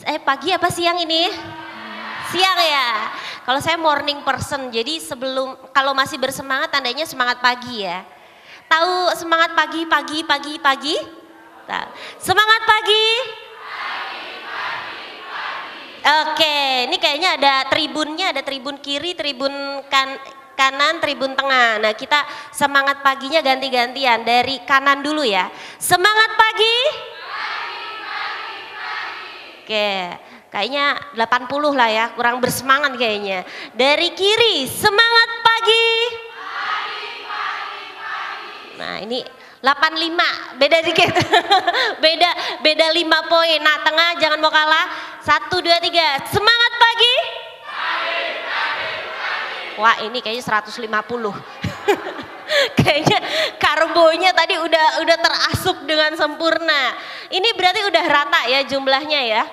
Pagi apa siang ini? Siang ya. Kalau saya morning person, jadi kalau masih bersemangat tandanya semangat pagi ya. Tahu semangat pagi, pagi, pagi, pagi? Tahu. Semangat pagi. Oke, ini kayaknya ada tribun kiri, tribun kanan, tribun tengah. Nah, kita semangat paginya ganti-gantian. Dari kanan dulu ya. Semangat pagi. Oke, kayaknya 80 lah ya, kurang bersemangat kayaknya. Dari kiri, semangat pagi. Nah, ini 85, beda dikit. beda 5 poin. Nah, tengah jangan mau kalah. 1, 2, 3, semangat pagi. Wah, ini kayaknya 150. Kayaknya karbonya tadi udah terasup dengan sempurna. Ini berarti udah rata ya jumlahnya ya.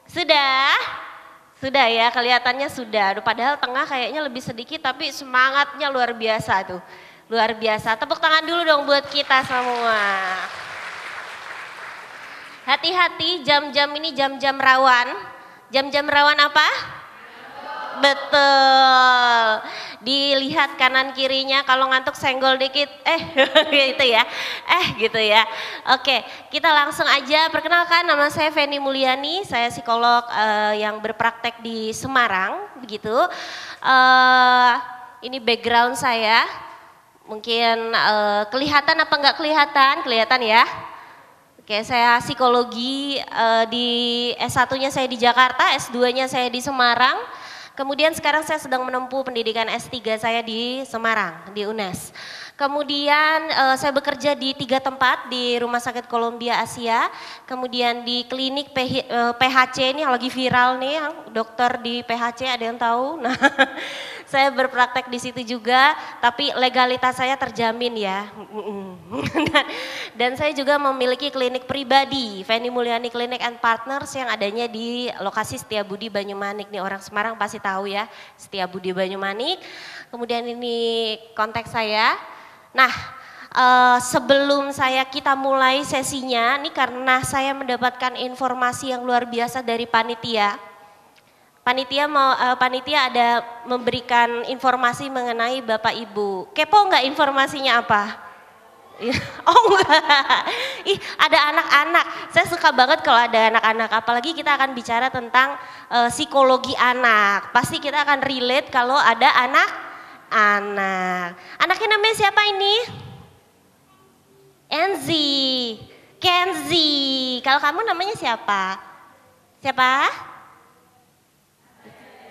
Sudah ya, kelihatannya sudah. Padahal tengah kayaknya lebih sedikit tapi semangatnya luar biasa tuh. Luar biasa. Tepuk tangan dulu dong buat kita semua. Hati-hati, jam-jam ini jam-jam rawan. Jam-jam rawan apa? Betul. Dilihat kanan kirinya, kalau ngantuk senggol dikit, gitu ya. Gitu ya. Oke, kita langsung aja. Perkenalkan, nama saya Feni Mulyani, saya psikolog yang berpraktek di Semarang, begitu. Ini background saya. Mungkin kelihatan apa enggak kelihatan? Kelihatan ya. Oke, saya psikologi di S1-nya saya di Jakarta, S2-nya saya di Semarang. Kemudian sekarang saya sedang menempuh pendidikan S3 saya di Semarang, di UNES. Kemudian saya bekerja di 3 tempat, di Rumah Sakit Columbia Asia, kemudian di klinik PHC ini yang lagi viral nih, dokter di PHC ada yang tahu? Nah, saya berpraktek di situ juga, tapi legalitas saya terjamin ya. Dan saya juga memiliki klinik pribadi, Feni Mulyani Clinic and Partners yang adanya di lokasi Setiabudi Banyumanik. Nih orang Semarang pasti tahu ya, Setiabudi Banyumanik. Kemudian ini konteks saya. Nah, sebelum kita mulai sesinya, ini karena saya mendapatkan informasi yang luar biasa dari panitia. Panitia ada memberikan informasi mengenai Bapak Ibu. Kepo nggak informasinya apa? Oh enggak, ada anak-anak. Saya suka banget kalau ada anak-anak. Apalagi kita akan bicara tentang psikologi anak. Pasti kita akan relate kalau ada anak-anak. Anaknya namanya siapa ini? Kenzi. Kalau kamu namanya siapa? Siapa?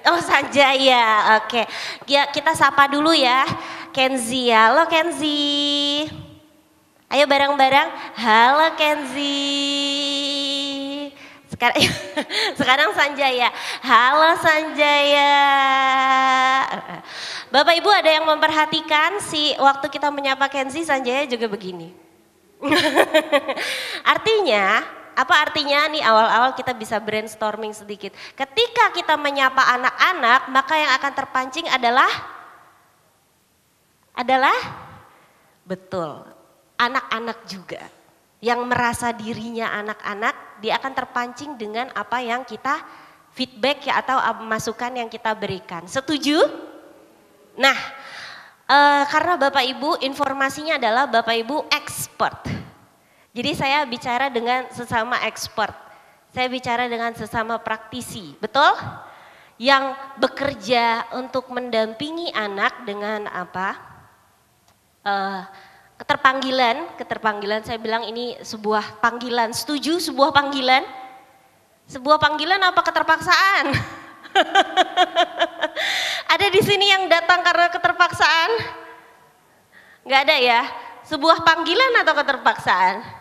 Oh Sanjaya, oke. Ya, kita sapa dulu ya, Kenzi ya. Halo Kenzi. Ayo bareng-bareng. Halo Kenzi. Sekarang Sanjaya. Halo Sanjaya. Bapak Ibu ada yang memperhatikan waktu kita menyapa Kenzi, Sanjaya juga begini. Apa artinya nih awal-awal kita bisa brainstorming sedikit. Ketika kita menyapa anak-anak, maka yang akan terpancing adalah betul, anak-anak juga. Yang merasa dirinya anak-anak, dia akan terpancing dengan apa yang kita feedback ya atau masukan yang kita berikan. Setuju? Nah, karena Bapak Ibu informasinya adalah Bapak Ibu expert. Jadi saya bicara dengan sesama expert, saya bicara dengan sesama praktisi, betul? Yang bekerja untuk mendampingi anak dengan apa? Keterpanggilan, saya bilang ini sebuah panggilan, setuju sebuah panggilan? Sebuah panggilan apa keterpaksaan? Ada di sini yang datang karena keterpaksaan? Enggak ada ya? Sebuah panggilan atau keterpaksaan?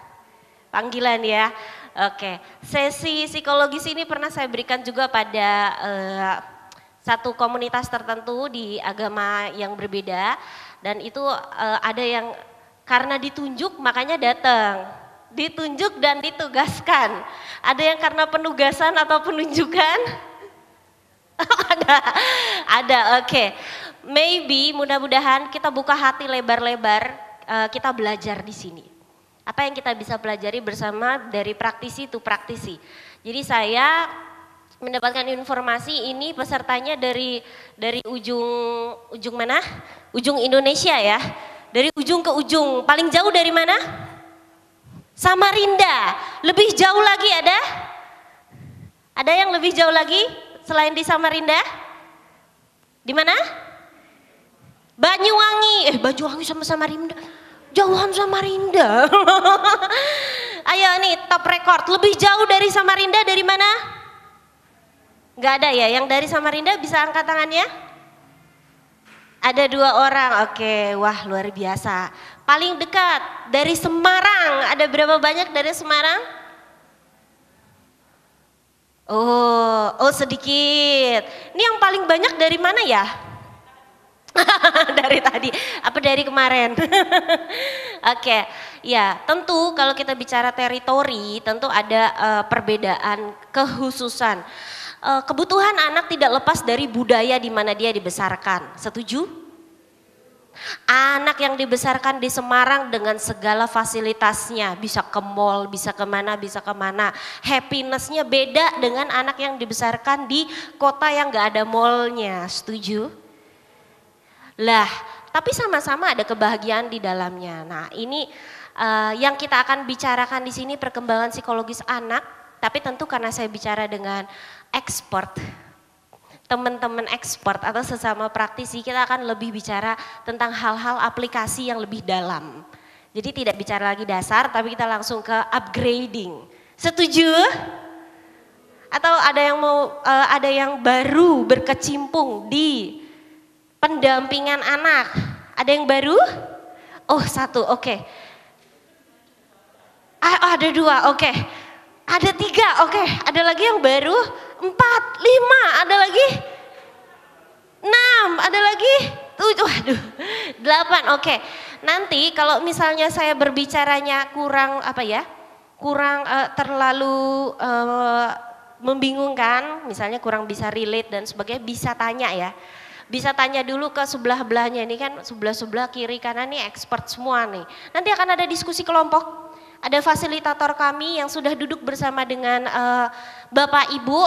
Panggilan ya. Oke. Sesi psikologis ini pernah saya berikan juga pada satu komunitas tertentu di agama yang berbeda dan itu ada yang karena ditunjuk makanya datang. Ditunjuk dan ditugaskan. Ada yang karena penugasan atau penunjukan? Ada. Oke. Maybe mudah-mudahan kita buka hati lebar-lebar, kita belajar di sini. Apa yang kita bisa pelajari bersama dari praktisi to praktisi. Jadi saya mendapatkan informasi ini pesertanya dari ujung mana? Ujung Indonesia ya. Dari ujung ke ujung. Paling jauh dari mana? Samarinda. Lebih jauh lagi ada? Ada yang lebih jauh lagi selain di Samarinda? Di mana? Banyuwangi. Banyuwangi sama Samarinda. Jauhan Samarinda. Ayo nih top record. Lebih jauh dari Samarinda dari mana? Gak ada ya, yang dari Samarinda bisa angkat tangannya? Ada 2 orang, oke, wah luar biasa. Paling dekat dari Semarang, ada berapa banyak dari Semarang? Oh sedikit. Ini yang paling banyak dari mana ya? Dari tadi, apa dari kemarin? Oke, ya tentu kalau kita bicara teritori, tentu ada perbedaan, kekhususan. Kebutuhan anak tidak lepas dari budaya di mana dia dibesarkan. Setuju? Anak yang dibesarkan di Semarang dengan segala fasilitasnya, bisa ke mall, bisa kemana, happinessnya beda dengan anak yang dibesarkan di kota yang gak ada mallnya. Setuju? Lah, tapi sama-sama ada kebahagiaan di dalamnya. Nah, ini yang kita akan bicarakan di sini perkembangan psikologis anak, tapi tentu karena saya bicara dengan expert, teman-teman expert atau sesama praktisi, kita akan lebih bicara tentang hal-hal aplikasi yang lebih dalam. Jadi tidak bicara lagi dasar, tapi kita langsung ke upgrading. Setuju? Atau ada yang baru berkecimpung di pendampingan anak? Ada yang baru? Oh 1, oke. Ada 2, oke. Ada 3, oke. Ada lagi yang baru? 4, 5, ada lagi? 6, ada lagi? 7, waduh, 8, oke. Nanti kalau misalnya saya berbicaranya kurang terlalu membingungkan, misalnya kurang bisa relate dan sebagainya, bisa tanya ya. Bisa tanya dulu ke sebelah-belahnya, ini kan sebelah-sebelah kiri kanan nih expert semua nih. Nanti akan ada diskusi kelompok. Ada fasilitator kami yang sudah duduk bersama dengan Bapak Ibu.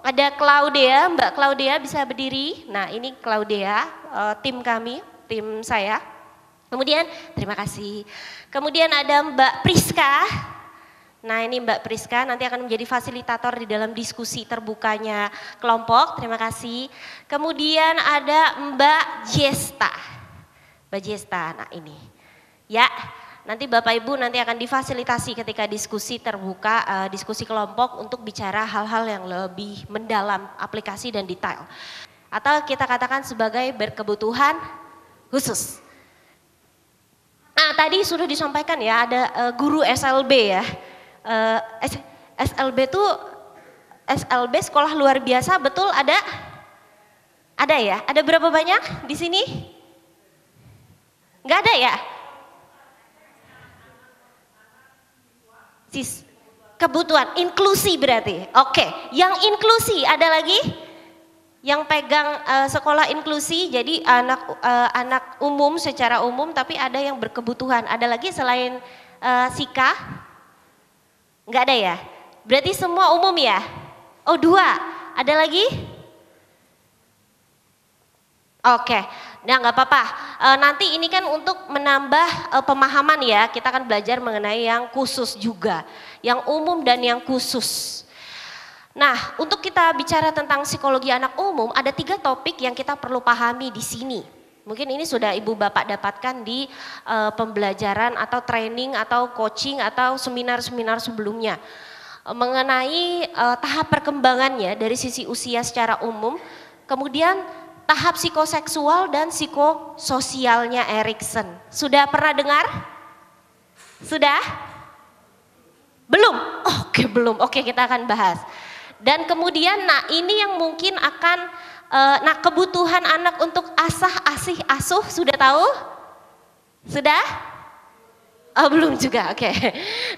Ada Claudia, Mbak Claudia bisa berdiri. Nah ini Claudia, tim kami, tim saya. Kemudian terima kasih. Kemudian ada Mbak Priska. Nah ini Mbak Priska nanti akan menjadi fasilitator di dalam diskusi terbukanya kelompok. Terima kasih. Kemudian ada Mbak Jesta. Mbak Jesta, nah ini. Ya. Nanti Bapak Ibu nanti akan difasilitasi ketika diskusi terbuka, diskusi kelompok untuk bicara hal-hal yang lebih mendalam, aplikasi dan detail. Atau kita katakan sebagai berkebutuhan khusus. Nah tadi sudah disampaikan ya ada guru SLB ya. SLB itu SLB sekolah luar biasa, betul ada? Ada ya? Ada berapa banyak di sini? Enggak ada ya? Kebutuhan inklusi berarti. Oke, yang inklusi ada lagi? Yang pegang sekolah inklusi, jadi anak umum secara umum, tapi ada yang berkebutuhan. Ada lagi selain Sika? Enggak ada ya? Berarti semua umum ya? Oh 2, ada lagi? Oke, nah nggak apa-apa. Nanti ini kan untuk menambah pemahaman ya, kita akan belajar mengenai yang khusus juga, yang umum dan yang khusus. Nah, untuk kita bicara tentang psikologi anak umum, ada 3 topik yang kita perlu pahami di sini. Mungkin ini sudah Ibu Bapak dapatkan di pembelajaran atau training atau coaching atau seminar-seminar sebelumnya. Mengenai tahap perkembangannya dari sisi usia secara umum, kemudian tahap psikoseksual dan psikososialnya Erikson. Sudah pernah dengar? Sudah? Belum? Oke, belum. Oke, kita akan bahas. Dan kemudian nah ini yang mungkin akan nah kebutuhan anak untuk asah, asih, asuh sudah tahu? Sudah? Oh, belum juga. Oke.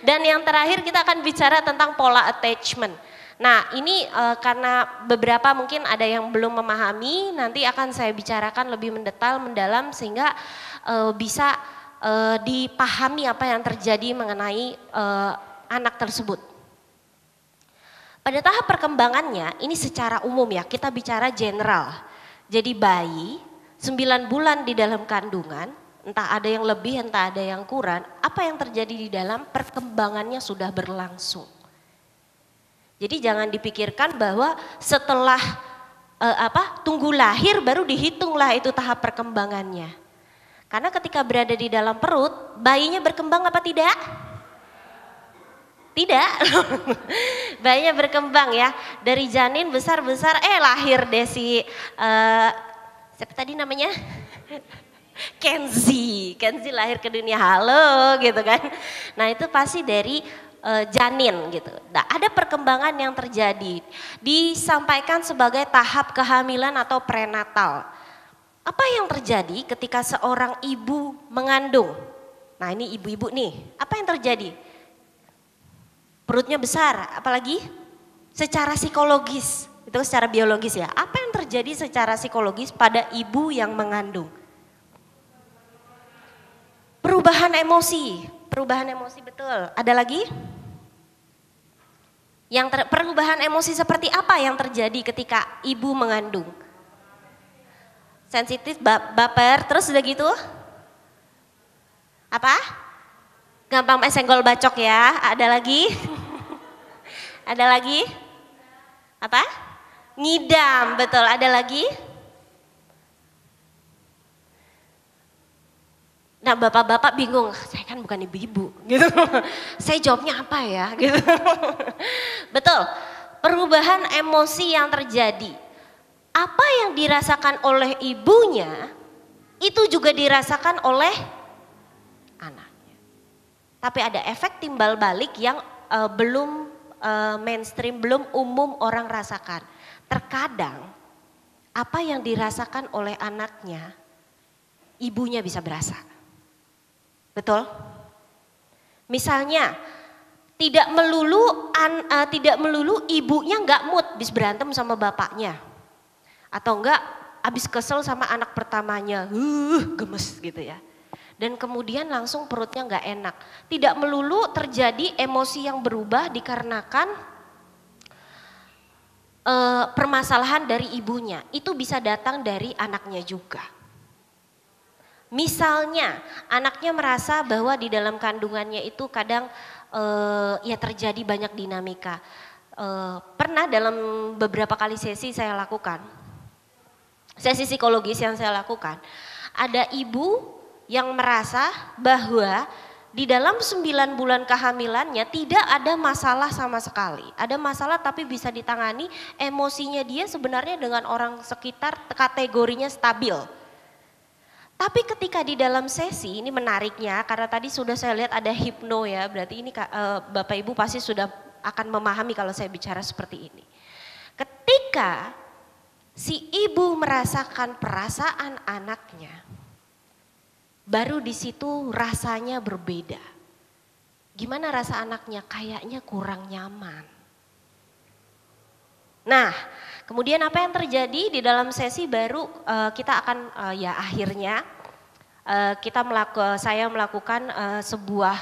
Dan yang terakhir kita akan bicara tentang pola attachment. Nah ini karena beberapa mungkin ada yang belum memahami, nanti akan saya bicarakan lebih mendalam sehingga bisa dipahami apa yang terjadi mengenai anak tersebut. Pada tahap perkembangannya, ini secara umum ya, kita bicara general. Jadi bayi 9 bulan di dalam kandungan, entah ada yang lebih, entah ada yang kurang, apa yang terjadi di dalam perkembangannya sudah berlangsung. Jadi jangan dipikirkan bahwa setelah tunggu lahir baru dihitunglah itu tahap perkembangannya. Karena ketika berada di dalam perut, bayinya berkembang apa tidak? Tidak. Bayinya berkembang ya. Dari janin besar-besar, lahir deh si siapa tadi namanya? Kenzi lahir ke dunia, halo gitu kan. Nah itu pasti dari janin gitu. Nah, ada perkembangan yang terjadi, disampaikan sebagai tahap kehamilan atau prenatal. Apa yang terjadi ketika seorang ibu mengandung? Nah ini ibu-ibu nih, apa yang terjadi? Perutnya besar, apalagi secara psikologis, itu secara biologis ya. Apa yang terjadi secara psikologis pada ibu yang mengandung? Perubahan emosi betul. Ada lagi? Perubahan emosi seperti apa yang terjadi ketika ibu mengandung? Sensitif, baper, terus udah gitu? Apa? Gampang senggol bacok ya. Ada lagi? Ada lagi? Apa? Ngidam, betul. Ada lagi? Nah bapak-bapak bingung, saya kan bukan ibu-ibu gitu. Saya jawabnya apa ya gitu. Betul, perubahan emosi yang terjadi. Apa yang dirasakan oleh ibunya, itu juga dirasakan oleh anaknya. Tapi ada efek timbal balik yang belum mainstream, belum umum orang rasakan. Terkadang apa yang dirasakan oleh anaknya, ibunya bisa berasa. Betul? Misalnya tidak melulu ibunya nggak mood habis berantem sama bapaknya, atau enggak habis kesel sama anak pertamanya, gemes gitu ya. Dan kemudian langsung perutnya nggak enak. Tidak melulu terjadi emosi yang berubah dikarenakan permasalahan dari ibunya. Itu bisa datang dari anaknya juga. Misalnya anaknya merasa bahwa di dalam kandungannya itu kadang ya terjadi banyak dinamika. Pernah dalam beberapa kali sesi saya lakukan, sesi psikologis yang saya lakukan, ada ibu yang merasa bahwa di dalam 9 bulan kehamilannya tidak ada masalah sama sekali. Ada masalah tapi bisa ditangani, emosinya dia sebenarnya dengan orang sekitar kategorinya stabil. Tapi ketika di dalam sesi, ini menariknya karena tadi sudah saya lihat ada hipno ya, berarti ini Bapak Ibu pasti sudah akan memahami kalau saya bicara seperti ini. Ketika si ibu merasakan perasaan anaknya, baru di situ rasanya berbeda. Gimana rasa anaknya? Kayaknya kurang nyaman. Nah, kemudian apa yang terjadi di dalam sesi baru kita akan akhirnya saya melakukan sebuah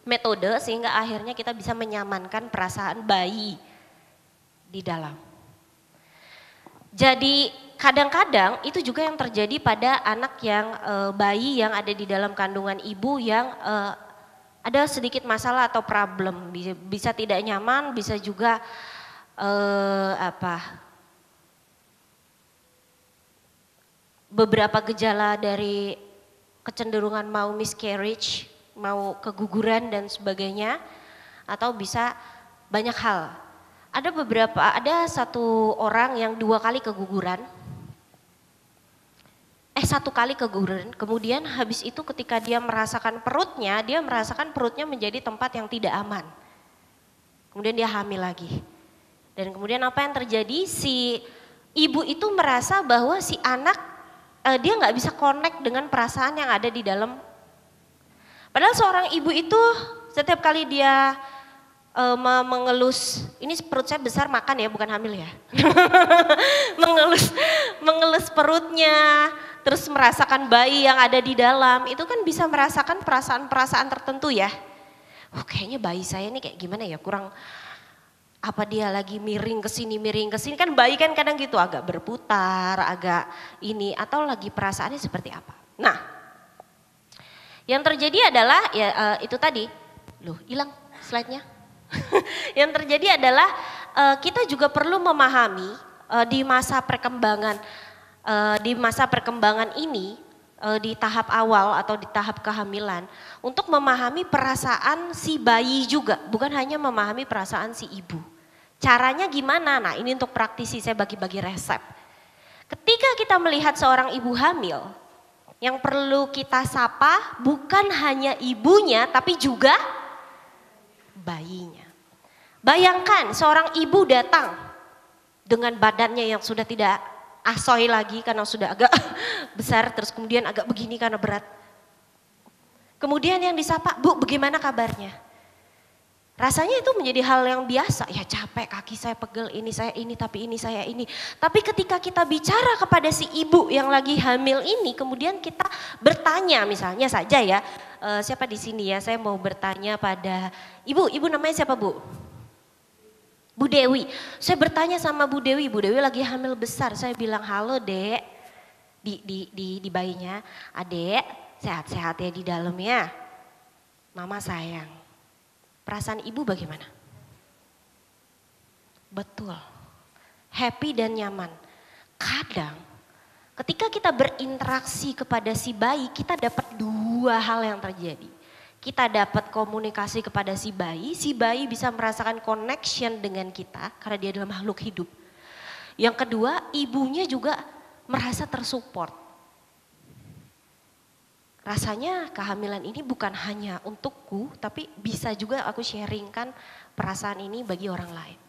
metode sehingga akhirnya kita bisa menyamankan perasaan bayi di dalam. Jadi kadang-kadang itu juga yang terjadi pada anak yang bayi yang ada di dalam kandungan ibu yang ada sedikit masalah atau problem, bisa tidak nyaman, bisa juga beberapa gejala dari kecenderungan mau miscarriage, mau keguguran dan sebagainya, atau bisa banyak hal. Ada satu orang yang 2 kali keguguran, 1 kali keguguran, kemudian habis itu ketika dia merasakan perutnya menjadi tempat yang tidak aman. Kemudian dia hamil lagi. Dan kemudian apa yang terjadi, si ibu itu merasa bahwa si anak dia nggak bisa connect dengan perasaan yang ada di dalam. Padahal seorang ibu itu setiap kali dia mengelus, ini perut saya besar makan ya bukan hamil ya. mengelus perutnya, terus merasakan bayi yang ada di dalam, itu kan bisa merasakan perasaan-perasaan tertentu ya. Kayaknya bayi saya ini kayak gimana ya, kurang Apa dia lagi miring ke sini, kan bayi kan kadang gitu agak berputar, agak ini, atau lagi perasaannya seperti apa. Nah, yang terjadi adalah ya itu tadi, loh hilang slide-nya. Yang terjadi adalah kita juga perlu memahami di masa perkembangan ini, di tahap awal atau di tahap kehamilan, untuk memahami perasaan si bayi juga, bukan hanya memahami perasaan si ibu. Caranya gimana? Nah, ini untuk praktisi, saya bagi-bagi resep. Ketika kita melihat seorang ibu hamil, yang perlu kita sapa bukan hanya ibunya tapi juga bayinya. Bayangkan seorang ibu datang dengan badannya yang sudah tidak asoy lagi karena sudah agak besar, terus kemudian agak begini karena berat. Kemudian yang disapa, "Bu, bagaimana kabarnya?" Rasanya itu menjadi hal yang biasa, ya capek, kaki saya pegel, ini saya ini, tapi ini saya ini. Tapi ketika kita bicara kepada si ibu yang lagi hamil ini, kemudian kita bertanya misalnya saja ya, siapa di sini ya, saya mau bertanya pada ibu namanya siapa Bu? Bu Dewi. Saya bertanya sama Bu Dewi lagi hamil besar, saya bilang halo dek, di bayinya, adek sehat-sehat ya di dalam ya, mama sayang. Perasaan ibu bagaimana? Betul, happy dan nyaman. Kadang ketika kita berinteraksi kepada si bayi, kita dapat dua hal yang terjadi. Kita dapat komunikasi kepada si bayi bisa merasakan connection dengan kita karena dia adalah makhluk hidup. Yang kedua, ibunya juga merasa tersupport. Rasanya kehamilan ini bukan hanya untukku, tapi bisa juga aku sharingkan perasaan ini bagi orang lain.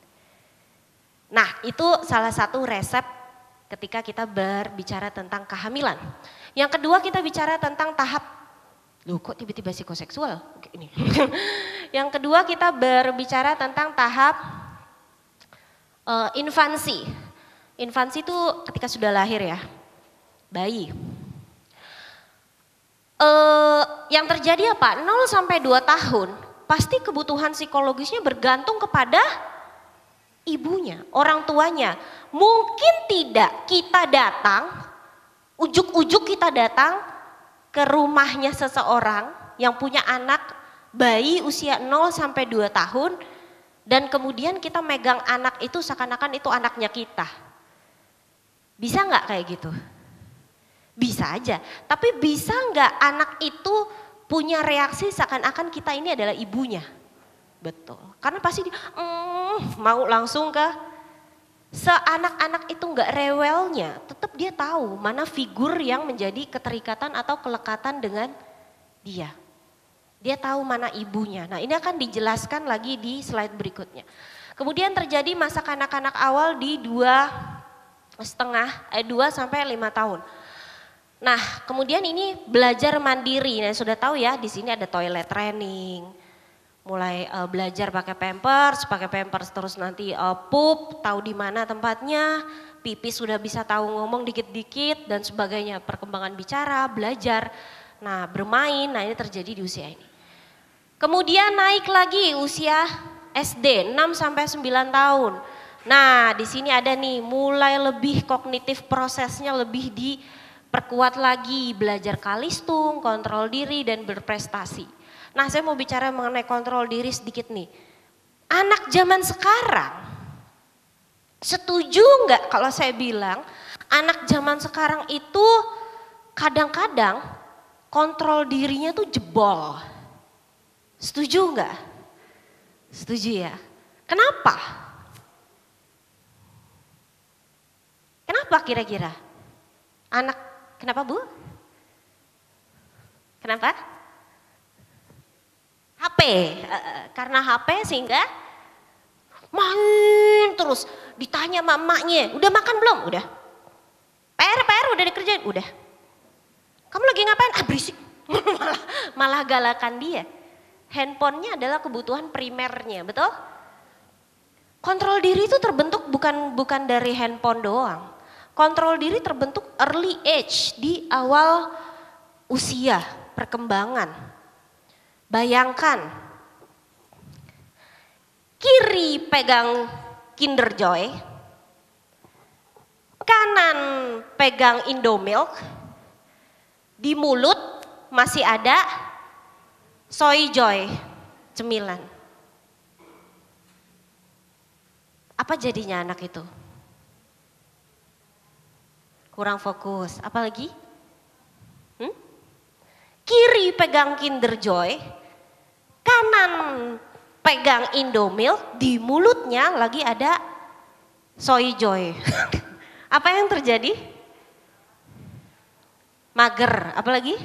Nah, itu salah satu resep ketika kita berbicara tentang kehamilan. Yang kedua, kita bicara tentang tahap, loh kok tiba-tiba psikoseksual? Ini. Yang kedua, kita berbicara tentang tahap infansi. Infansi itu ketika sudah lahir ya, bayi. Yang terjadi apa? 0 sampai 2 tahun pasti kebutuhan psikologisnya bergantung kepada ibunya, orang tuanya. Mungkin tidak kita datang, ujuk-ujuk kita datang ke rumahnya seseorang yang punya anak bayi usia 0 sampai 2 tahun dan kemudian kita megang anak itu seakan-akan itu anaknya kita. Bisa nggak kayak gitu? Bisa aja, tapi bisa nggak anak itu punya reaksi seakan-akan kita ini adalah ibunya? Betul, karena pasti dia mau langsung ke seanak-anak itu nggak rewelnya, tetap dia tahu mana figur yang menjadi keterikatan atau kelekatan dengan dia. Dia tahu mana ibunya. Nah, ini akan dijelaskan lagi di slide berikutnya. Kemudian terjadi masa kanak-kanak awal di 2 sampai 5 tahun. Nah, kemudian ini belajar mandiri. Nah, sudah tahu ya, di sini ada toilet training. Mulai belajar pakai pampers terus nanti pup, tahu di mana tempatnya, pipis sudah bisa tahu ngomong dikit-dikit dan sebagainya, perkembangan bicara, belajar. Nah, bermain, nah ini terjadi di usia ini. Kemudian naik lagi usia SD 6 sampai 9 tahun. Nah, di sini ada nih mulai lebih kognitif prosesnya lebih diperkuat lagi, belajar kalistung, kontrol diri dan berprestasi. Nah, saya mau bicara mengenai kontrol diri sedikit nih. Anak zaman sekarang, setuju nggak kalau saya bilang anak zaman sekarang itu kadang-kadang kontrol dirinya tuh jebol. Setuju nggak? Setuju ya. Kenapa? Kenapa kira-kira? Kenapa Bu? Kenapa? HP, karena HP sehingga main terus, ditanya sama emaknya, udah makan belum? Udah. PR udah dikerjain? Udah. Kamu lagi ngapain? Berisik. malah galakan dia. Handphonenya adalah kebutuhan primernya, betul? Kontrol diri itu terbentuk bukan dari handphone doang. Kontrol diri terbentuk early age, di awal usia perkembangan. Bayangkan, kiri pegang Kinder Joy, kanan pegang Indomilk, di mulut masih ada Soy Joy, cemilan. Apa jadinya anak itu? Kurang fokus, apalagi? Kiri pegang Kinder Joy, kanan pegang Indomilk, di mulutnya lagi ada Soy Joy. Apa yang terjadi? Mager, apalagi?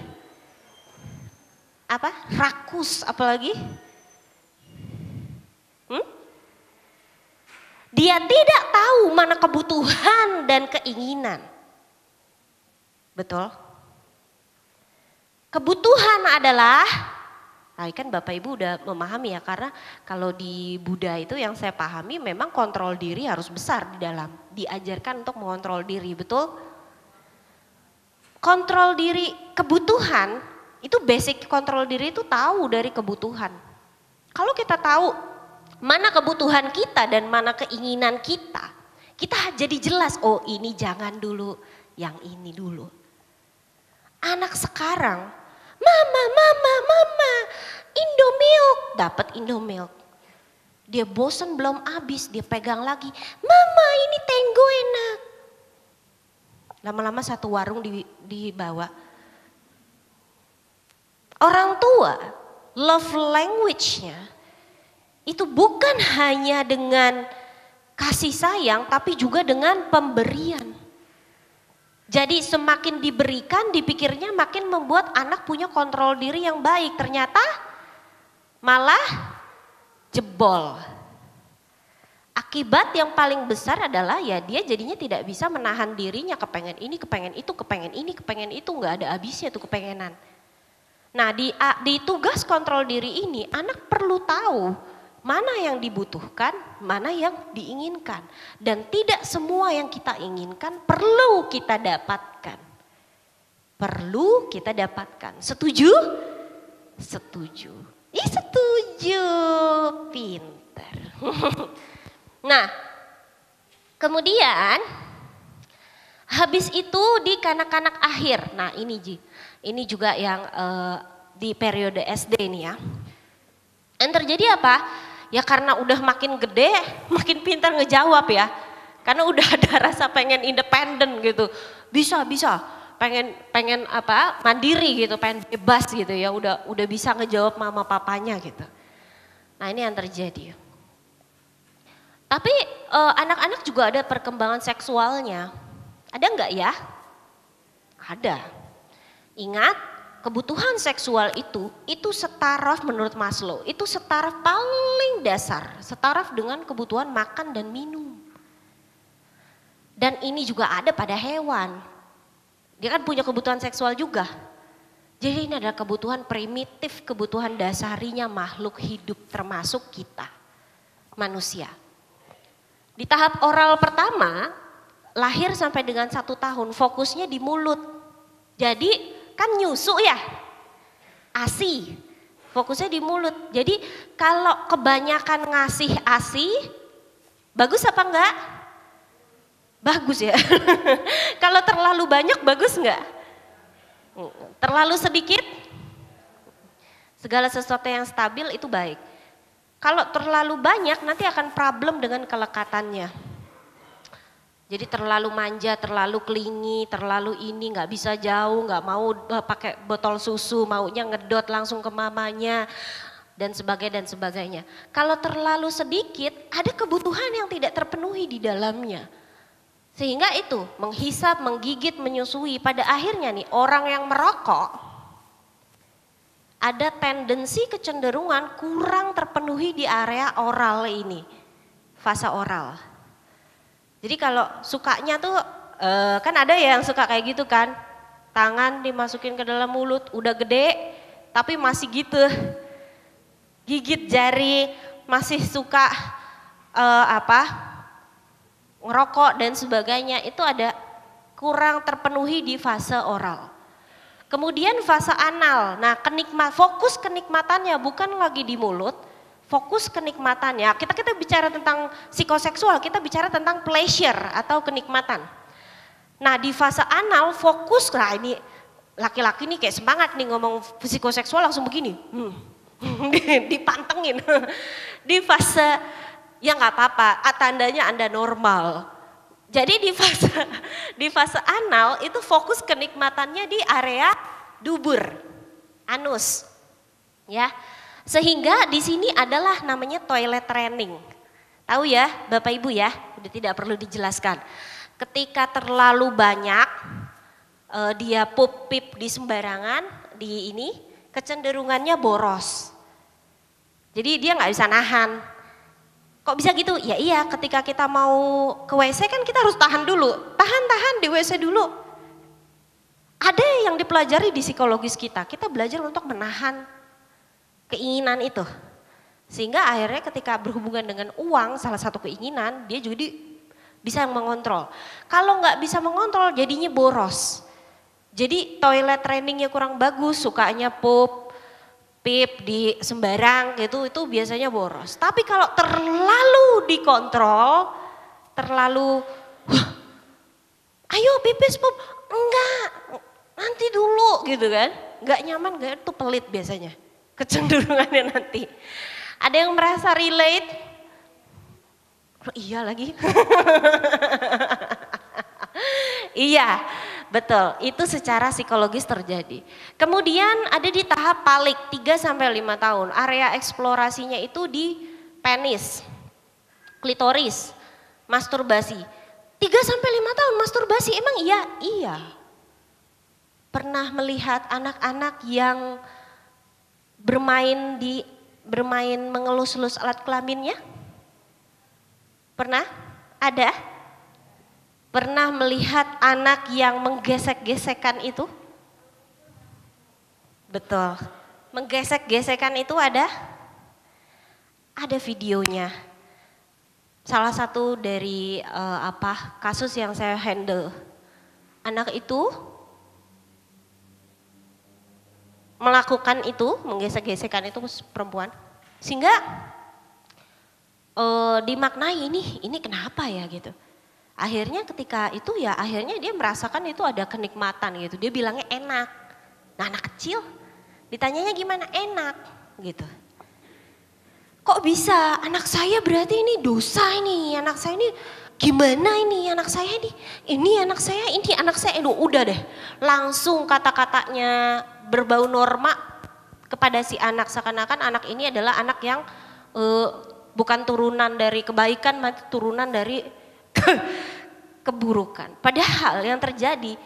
Apa? Rakus, apalagi? Dia tidak tahu mana kebutuhan dan keinginan. Betul? Kebutuhan adalah, nah kan Bapak Ibu udah memahami ya, karena kalau di Buddha itu yang saya pahami memang kontrol diri harus besar di dalam. Diajarkan untuk mengontrol diri, betul? Kontrol diri, kebutuhan, itu basic kontrol diri itu tahu dari kebutuhan. Kalau kita tahu mana kebutuhan kita dan mana keinginan kita, kita jadi jelas, oh ini jangan dulu, yang ini dulu. Anak sekarang, mama, Indomilk, dapat Indomilk. Dia bosan belum habis, dia pegang lagi, mama ini Tenggo enak. Lama-lama satu warung dibawa. Orang tua, love language-nya itu bukan hanya dengan kasih sayang, tapi juga dengan pemberian. Jadi semakin diberikan, dipikirnya makin membuat anak punya kontrol diri yang baik. Ternyata malah jebol. Akibat yang paling besar adalah ya dia jadinya tidak bisa menahan dirinya, kepengen ini, kepengen itu, kepengen ini, kepengen itu, nggak ada habisnya tuh kepengenan. Nah di tugas kontrol diri ini anak perlu tahu mana yang dibutuhkan, mana yang diinginkan. Dan tidak semua yang kita inginkan perlu kita dapatkan. Perlu kita dapatkan. Setuju? Setuju. Setuju. Pinter. Nah, kemudian habis itu di kanak-kanak akhir. Nah ini juga yang di periode SD nih ya. Yang terjadi apa? Ya karena udah makin gede, makin pintar ngejawab ya. Karena udah ada rasa pengen independen gitu. Bisa, pengen apa? Mandiri gitu, pengen bebas gitu ya. Udah bisa ngejawab mama papanya gitu. Nah, ini yang terjadi. Tapi anak-anak juga ada perkembangan seksualnya. Ada enggak ya? Ada. Ingat, kebutuhan seksual itu setaraf menurut Maslow, itu setaraf paling dasar, setaraf dengan kebutuhan makan dan minum. Dan ini juga ada pada hewan. Dia kan punya kebutuhan seksual juga. Jadi ini adalah kebutuhan primitif, kebutuhan dasarinya makhluk hidup termasuk kita, manusia. Di tahap oral pertama, lahir sampai dengan 1 tahun, fokusnya di mulut. Jadi kan nyusu ya, ASI, fokusnya di mulut. Jadi kalau kebanyakan ngasih ASI, bagus apa enggak? Bagus ya. Kalau terlalu banyak bagus enggak? Terlalu sedikit? Segala sesuatu yang stabil itu baik. Kalau terlalu banyak nanti akan problem dengan kelekatannya. Jadi terlalu manja, terlalu klingi, terlalu ini nggak bisa jauh, nggak mau pakai botol susu, maunya ngedot langsung ke mamanya dan sebagainya. Kalau terlalu sedikit, ada kebutuhan yang tidak terpenuhi di dalamnya. Sehingga itu menghisap, menggigit, menyusui. Pada akhirnya nih orang yang merokok ada tendensi kecenderungan kurang terpenuhi di area oral ini, fase oral. Jadi kalau sukanya tuh kan ada ya yang suka kayak gitu kan, tangan dimasukin ke dalam mulut udah gede tapi masih gitu, gigit jari, masih suka ngerokok dan sebagainya, itu ada kurang terpenuhi di fase oral. Kemudian fase anal, nah fokus kenikmatannya bukan lagi di mulut, fokus kenikmatannya. Kita bicara tentang psikoseksual, kita bicara tentang pleasure atau kenikmatan. Nah di fase anal fokus, lah ini laki-laki nih kayak semangat nih ngomong psikoseksual langsung begini. Dipantengin. Di fase, ya nggak apa-apa, tandanya Anda normal. Jadi di fase anal itu fokus kenikmatannya di area dubur, anus. Ya. Sehingga di sini adalah namanya toilet training. Tahu ya Bapak Ibu ya, udah tidak perlu dijelaskan. Ketika terlalu banyak dia pup pip di sembarangan, di ini kecenderungannya boros. Jadi dia nggak bisa nahan. Kok bisa gitu? Ya iya, ketika kita mau ke WC kan kita harus tahan dulu. Tahan di WC dulu. Ada yang dipelajari di psikologis kita belajar untuk menahan keinginan itu. Sehingga akhirnya ketika berhubungan dengan uang, salah satu keinginan, dia juga bisa mengontrol. Kalau nggak bisa mengontrol jadinya boros. Jadi toilet trainingnya kurang bagus, sukanya pup, pip di sembarang gitu, itu biasanya boros. Tapi kalau terlalu dikontrol, terlalu, ayo pipis pup, enggak, nanti dulu gitu kan. Nggak nyaman, nggak, itu pelit biasanya. Kecenderungannya nanti. Ada yang merasa relate? Oh, iya lagi. Iya, betul. Itu secara psikologis terjadi. Kemudian ada di tahap palik 3 sampai 5 tahun. Area eksplorasinya itu di penis, klitoris, masturbasi. 3 sampai 5 tahun masturbasi, emang iya? Iya. Pernah melihat anak-anak yang bermain mengelus-elus alat kelaminnya? Pernah? Ada? Pernah melihat anak yang menggesek-gesekan itu? Betul. Menggesek-gesekan itu ada? Ada videonya. Salah satu dari kasus yang saya handle. Anak itu melakukan itu, menggesek-gesekan itu perempuan, sehingga dimaknai ini kenapa ya gitu. Akhirnya ketika itu ya akhirnya dia merasakan itu ada kenikmatan gitu, dia bilangnya enak. Nah anak kecil ditanyanya gimana, enak gitu. Kok bisa, anak saya berarti ini dosa ini, anak saya ini gimana ini anak saya ini anak saya, udah deh langsung kata-katanya berbau norma kepada si anak, seakan-akan anak ini adalah anak yang bukan turunan dari kebaikan, turunan dari keburukan. Padahal yang terjadi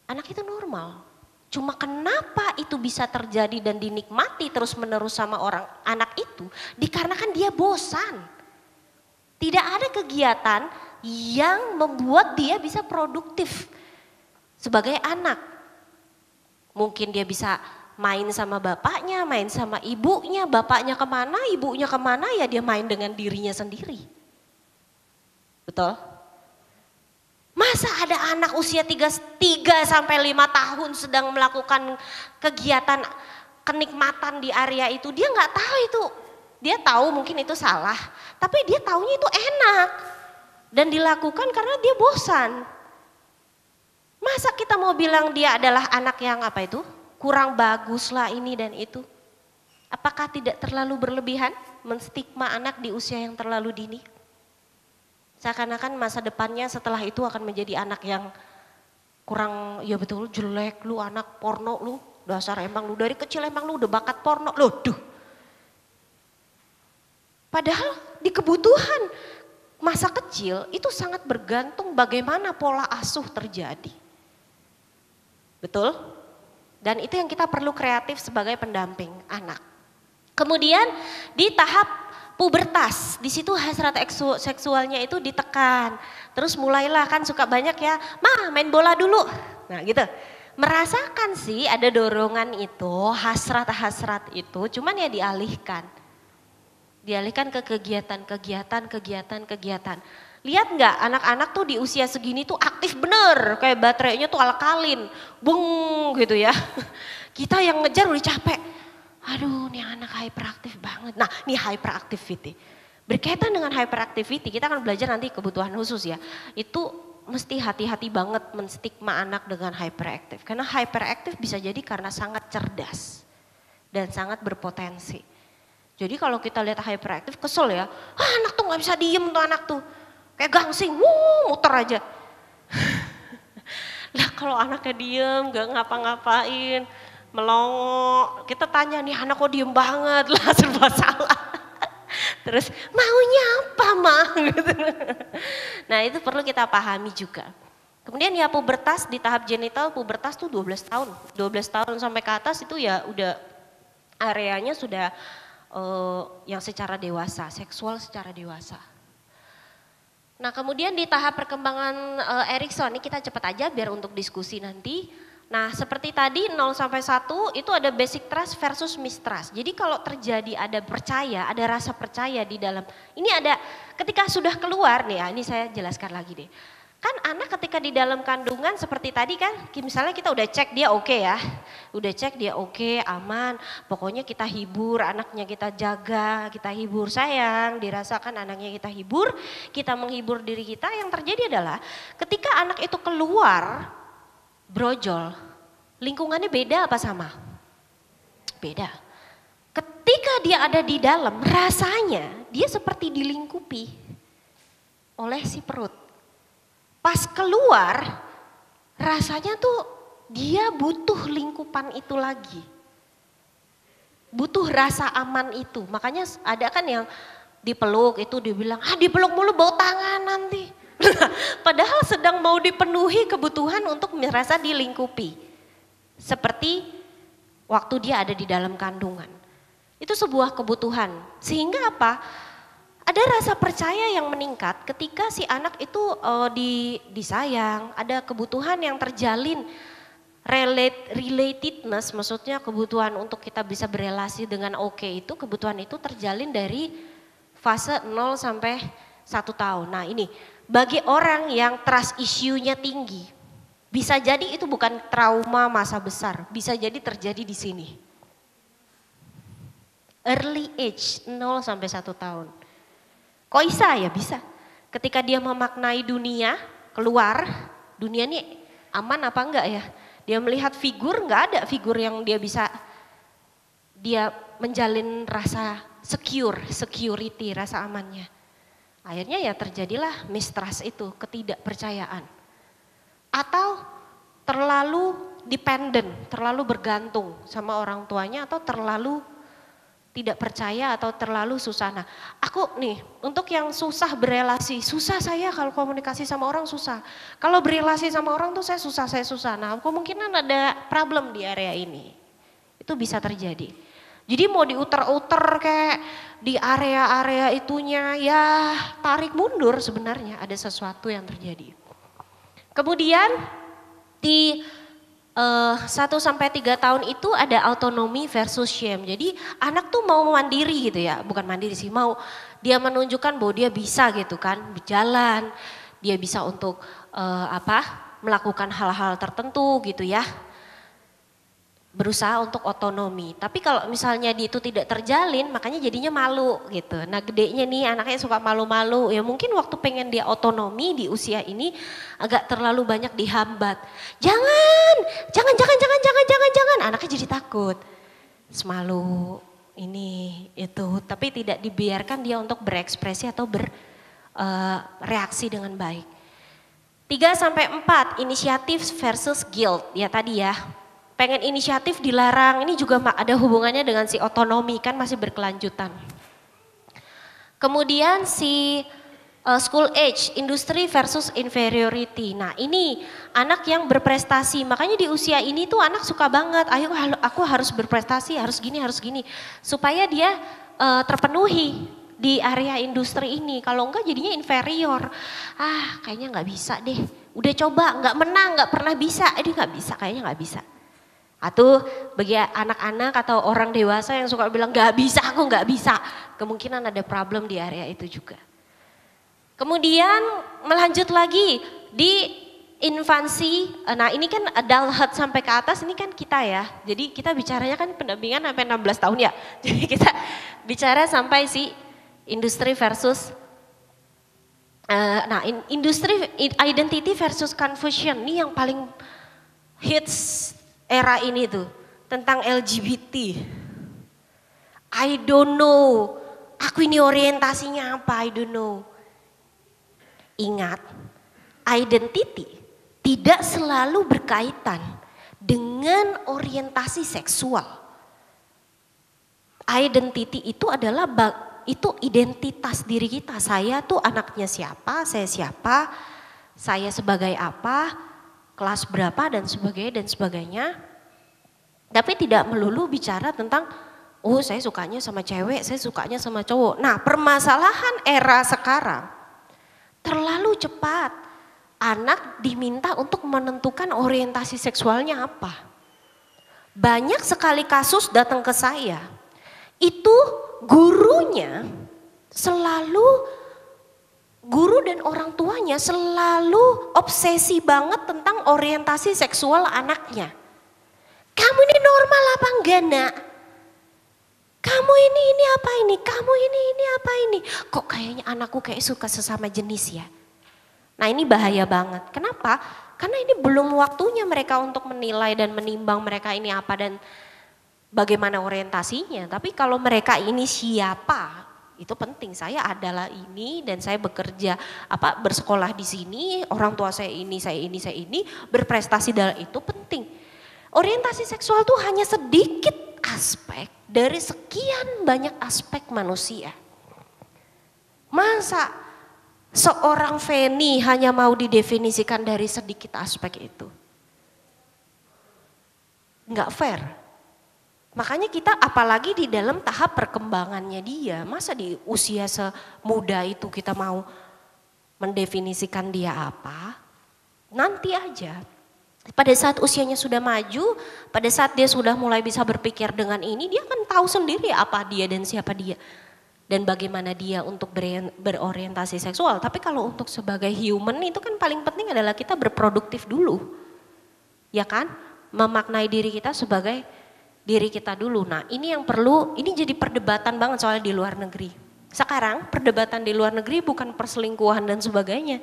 anak itu normal. Cuma kenapa itu bisa terjadi dan dinikmati terus-menerus sama orang anak itu? Dikarenakan dia bosan. Tidak ada kegiatan yang membuat dia bisa produktif sebagai anak. Mungkin dia bisa main sama bapaknya, main sama ibunya, bapaknya kemana, ibunya kemana, ya dia main dengan dirinya sendiri. Betul? Masa ada anak usia 3 sampai 5 tahun sedang melakukan kegiatan kenikmatan di area itu, dia nggak tahu itu. Dia tahu mungkin itu salah, tapi dia taunya itu enak dan dilakukan karena dia bosan. Masa kita mau bilang dia adalah anak yang apa itu? Kurang bagus lah ini dan itu. Apakah tidak terlalu berlebihan menstigma anak di usia yang terlalu dini? Seakan-akan masa depannya setelah itu akan menjadi anak yang kurang, ya betul, jelek, lu anak porno lu, dasar emang lu dari kecil emang lu udah bakat porno, loh duh. Padahal di kebutuhan masa kecil itu sangat bergantung bagaimana pola asuh terjadi. Betul? Dan itu yang kita perlu kreatif sebagai pendamping anak. Kemudian di tahap pubertas, di situ hasrat seksualnya itu ditekan. Terus mulailah kan suka banyak ya, "Ma, main bola dulu." Nah gitu. Merasakan sih ada dorongan itu, hasrat-hasrat itu, cuman ya dialihkan. Dialihkan ke kegiatan. Lihat nggak anak-anak tuh di usia segini tuh aktif bener, kayak baterainya tuh alkalin, bung gitu ya. Kita yang ngejar udah capek, aduh nih anak hyperaktif banget. Nah nih hyperactivity. Berkaitan dengan hyperactivity, kita akan belajar nanti kebutuhan khusus ya. Itu mesti hati-hati banget menstigma anak dengan hyperactive. Karena hyperactive bisa jadi karena sangat cerdas dan sangat berpotensi. Jadi kalau kita lihat hyperactive kesel ya, anak tuh gak bisa diem tuh anak tuh. Kayak gangsing, muter aja. Lah kalau anaknya diem gak ngapa-ngapain, melongo, kita tanya nih anak kok diem banget lah serba salah. Terus maunya apa mah? Nah itu perlu kita pahami juga. Kemudian ya pubertas di tahap genital, pubertas tuh 12 tahun. 12 tahun sampai ke atas itu ya udah areanya sudah yang secara dewasa, seksual secara dewasa. Nah kemudian di tahap perkembangan Erikson, ini kita cepat aja biar untuk diskusi nanti. Nah seperti tadi 0 sampai 1 itu ada basic trust versus mistrust. Jadi kalau terjadi ada percaya, ada rasa percaya di dalam, ini ada ketika sudah keluar nih ya, ini saya jelaskan lagi deh. Kan anak ketika di dalam kandungan seperti tadi kan, misalnya kita udah cek dia oke ya, udah cek dia oke, aman, pokoknya kita hibur, anaknya kita jaga, kita hibur sayang, dirasakan anaknya kita hibur, kita menghibur diri kita, yang terjadi adalah ketika anak itu keluar, brojol, lingkungannya beda apa sama? Beda. Ketika dia ada di dalam, rasanya dia seperti dilingkupi oleh si perut. Pas keluar, rasanya tuh dia butuh lingkupan itu lagi. Butuh rasa aman itu. Makanya ada kan yang dipeluk itu dibilang, dipeluk mulu bau tangan nanti. Padahal sedang mau dipenuhi kebutuhan untuk merasa dilingkupi. Seperti waktu dia ada di dalam kandungan. Itu sebuah kebutuhan. Sehingga apa? Ada rasa percaya yang meningkat ketika si anak itu disayang, ada kebutuhan yang terjalin, relatedness, maksudnya kebutuhan untuk kita bisa berelasi dengan itu, kebutuhan itu terjalin dari fase 0 sampai 1 tahun. Nah ini, bagi orang yang trust issue-nya tinggi, bisa jadi itu bukan trauma masa besar, bisa jadi terjadi di sini. Early age, 0 sampai 1 tahun. Kok bisa ya? Bisa. Ketika dia memaknai dunia, keluar, dunia ini aman apa enggak ya? Dia melihat figur, enggak ada figur yang dia bisa, dia menjalin rasa security, rasa amannya. Akhirnya ya terjadilah mistrust itu, ketidakpercayaan. Atau terlalu dependent, terlalu bergantung sama orang tuanya atau terlalu tidak percaya atau terlalu susah. Nah, aku nih untuk yang susah berelasi, susah saya kalau komunikasi sama orang susah. Kalau berelasi sama orang tuh saya susah. Nah, kemungkinan ada problem di area ini. Itu bisa terjadi. Jadi mau diuter-uter kayak di area-area itunya ya tarik mundur sebenarnya ada sesuatu yang terjadi. Kemudian di 1 sampai 3 tahun itu ada autonomi versus shame. Jadi anak tuh mau mandiri gitu ya, bukan mandiri sih, mau dia menunjukkan bahwa dia bisa gitu kan, berjalan, dia bisa untuk melakukan hal-hal tertentu gitu ya. Berusaha untuk otonomi. Tapi kalau misalnya itu tidak terjalin, makanya jadinya malu gitu. Nah gedenya nih anaknya suka malu-malu, ya mungkin waktu pengen dia otonomi di usia ini agak terlalu banyak dihambat. Jangan, anaknya jadi takut. Semalu ini itu, tapi tidak dibiarkan dia untuk berekspresi atau bereaksi dengan baik. 3 sampai 4 inisiatif versus guilt, ya tadi ya. Pengen inisiatif dilarang, ini juga ada hubungannya dengan si otonomi kan masih berkelanjutan. Kemudian si school age, industry versus inferiority. Nah ini anak yang berprestasi, makanya di usia ini tuh anak suka banget, ayo aku harus berprestasi, harus gini. Supaya dia terpenuhi di area industri ini, kalau enggak jadinya inferior. Kayaknya nggak bisa deh, udah coba nggak menang, nggak pernah bisa, nggak bisa, kayaknya nggak bisa. Atau bagi anak-anak atau orang dewasa yang suka bilang gak bisa, aku gak bisa. Kemungkinan ada problem di area itu juga. Kemudian melanjut lagi di infansi, nah ini kan adulthood sampai ke atas ini kan kita ya. Jadi kita bicaranya kan pendampingan sampai 16 tahun ya. Jadi kita bicara sampai si industri versus, industri identity versus confusion ini yang paling hits era ini tuh. Tentang LGBT. I don't know, aku ini orientasinya apa, I don't know. Ingat, identity tidak selalu berkaitan dengan orientasi seksual. Identity itu adalah itu identitas diri kita. Saya tuh anaknya siapa, saya sebagai apa, kelas berapa dan sebagainya. Tapi tidak melulu bicara tentang, oh saya sukanya sama cewek, saya sukanya sama cowok. Nah permasalahan era sekarang, terlalu cepat anak diminta untuk menentukan orientasi seksualnya apa. Banyak sekali kasus datang ke saya, itu gurunya selalu, guru dan orang tuanya selalu obsesi banget tentang orientasi seksual anaknya. Kamu ini normal apa enggak nak? Kamu ini apa ini? Kamu ini apa ini? Kok kayaknya anakku kayak suka sesama jenis ya? Nah ini bahaya banget. Kenapa? Karena ini belum waktunya mereka untuk menilai dan menimbang mereka ini apa dan bagaimana orientasinya. Tapi kalau mereka ini siapa, itu penting. Saya adalah ini dan saya bekerja bersekolah di sini, orang tua saya ini, berprestasi dalam itu penting. Orientasi seksual itu hanya sedikit aspek dari sekian banyak aspek manusia. Masa seorang Feni hanya mau didefinisikan dari sedikit aspek itu? Enggak fair. Makanya kita apalagi di dalam tahap perkembangannya dia, masa di usia semuda itu kita mau mendefinisikan dia apa? Nanti aja. Pada saat usianya sudah maju, pada saat dia sudah mulai bisa berpikir dengan ini, dia akan tahu sendiri apa dia dan siapa dia. Dan bagaimana dia untuk berorientasi seksual. Tapi kalau untuk sebagai human itu kan paling penting adalah kita berproduktif dulu. Ya kan? Memaknai diri kita sebagai diri kita dulu. Nah ini yang perlu, ini jadi perdebatan banget soalnya di luar negeri. Sekarang perdebatan di luar negeri bukan perselingkuhan dan sebagainya.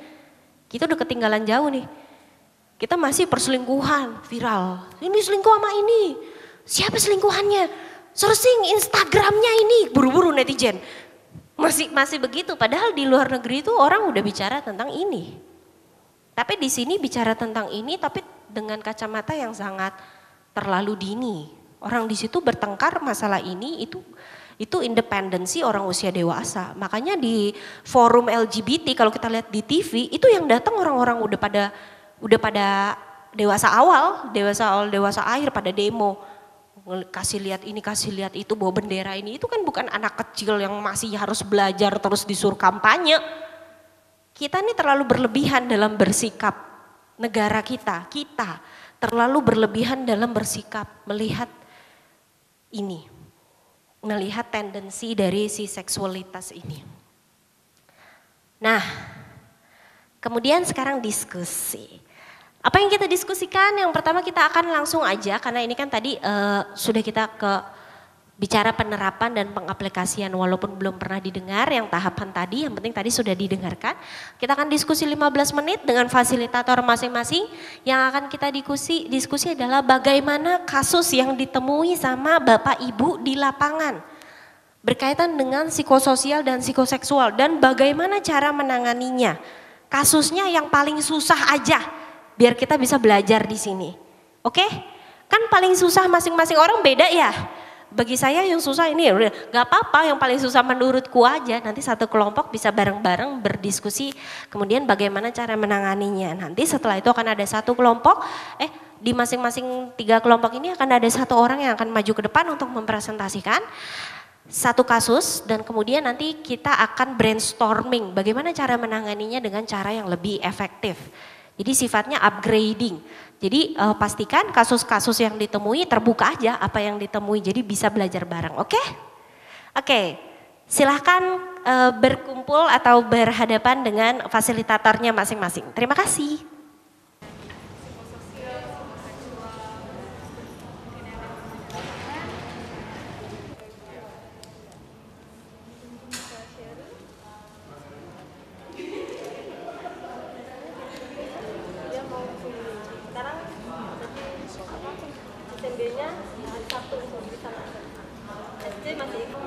Kita udah ketinggalan jauh nih. Kita masih perselingkuhan, viral. Ini selingkuh sama ini. Siapa selingkuhannya? Searching Instagramnya ini, buru-buru netizen. Masih begitu, padahal di luar negeri itu orang udah bicara tentang ini. Tapi di sini bicara tentang ini, tapi dengan kacamata yang sangat terlalu dini. Orang di situ bertengkar masalah ini, itu independensi orang usia dewasa. Makanya di forum LGBT kalau kita lihat di TV, itu yang datang orang-orang udah pada dewasa awal, dewasa akhir pada demo. Kasih lihat ini, kasih lihat itu, bawa bendera ini. Itu kan bukan anak kecil yang masih harus belajar terus disuruh kampanye. Kita ini terlalu berlebihan dalam bersikap. Negara kita terlalu berlebihan dalam bersikap melihat ini. Melihat tendensi dari si seksualitas ini. Nah, kemudian sekarang diskusi. Apa yang kita diskusikan? Yang pertama kita akan langsung aja karena ini kan tadi sudah kita bicara penerapan dan pengaplikasian walaupun belum pernah didengar yang tahapan tadi, yang penting tadi sudah didengarkan. Kita akan diskusi 15 menit dengan fasilitator masing-masing. Yang akan kita diskusi adalah bagaimana kasus yang ditemui sama Bapak Ibu di lapangan berkaitan dengan psikososial dan psikoseksual dan bagaimana cara menanganinya. Kasusnya yang paling susah aja. Biar kita bisa belajar di sini. Oke? Kan paling susah masing-masing orang beda ya. Bagi saya yang susah ini udah gak apa-apa, yang paling susah menurutku aja. Nanti satu kelompok bisa bareng-bareng berdiskusi. Kemudian bagaimana cara menanganinya. Nanti setelah itu akan ada satu kelompok, di masing-masing 3 kelompok ini akan ada satu orang yang akan maju ke depan untuk mempresentasikan satu kasus dan kemudian nanti kita akan brainstorming bagaimana cara menanganinya dengan cara yang lebih efektif. Jadi sifatnya upgrading. Jadi pastikan kasus-kasus yang ditemui terbuka aja apa yang ditemui. Jadi bisa belajar bareng, oke? Oke, silahkan berkumpul atau berhadapan dengan fasilitatornya masing-masing. Terima kasih. Sabtu di sana. SD masih ikut.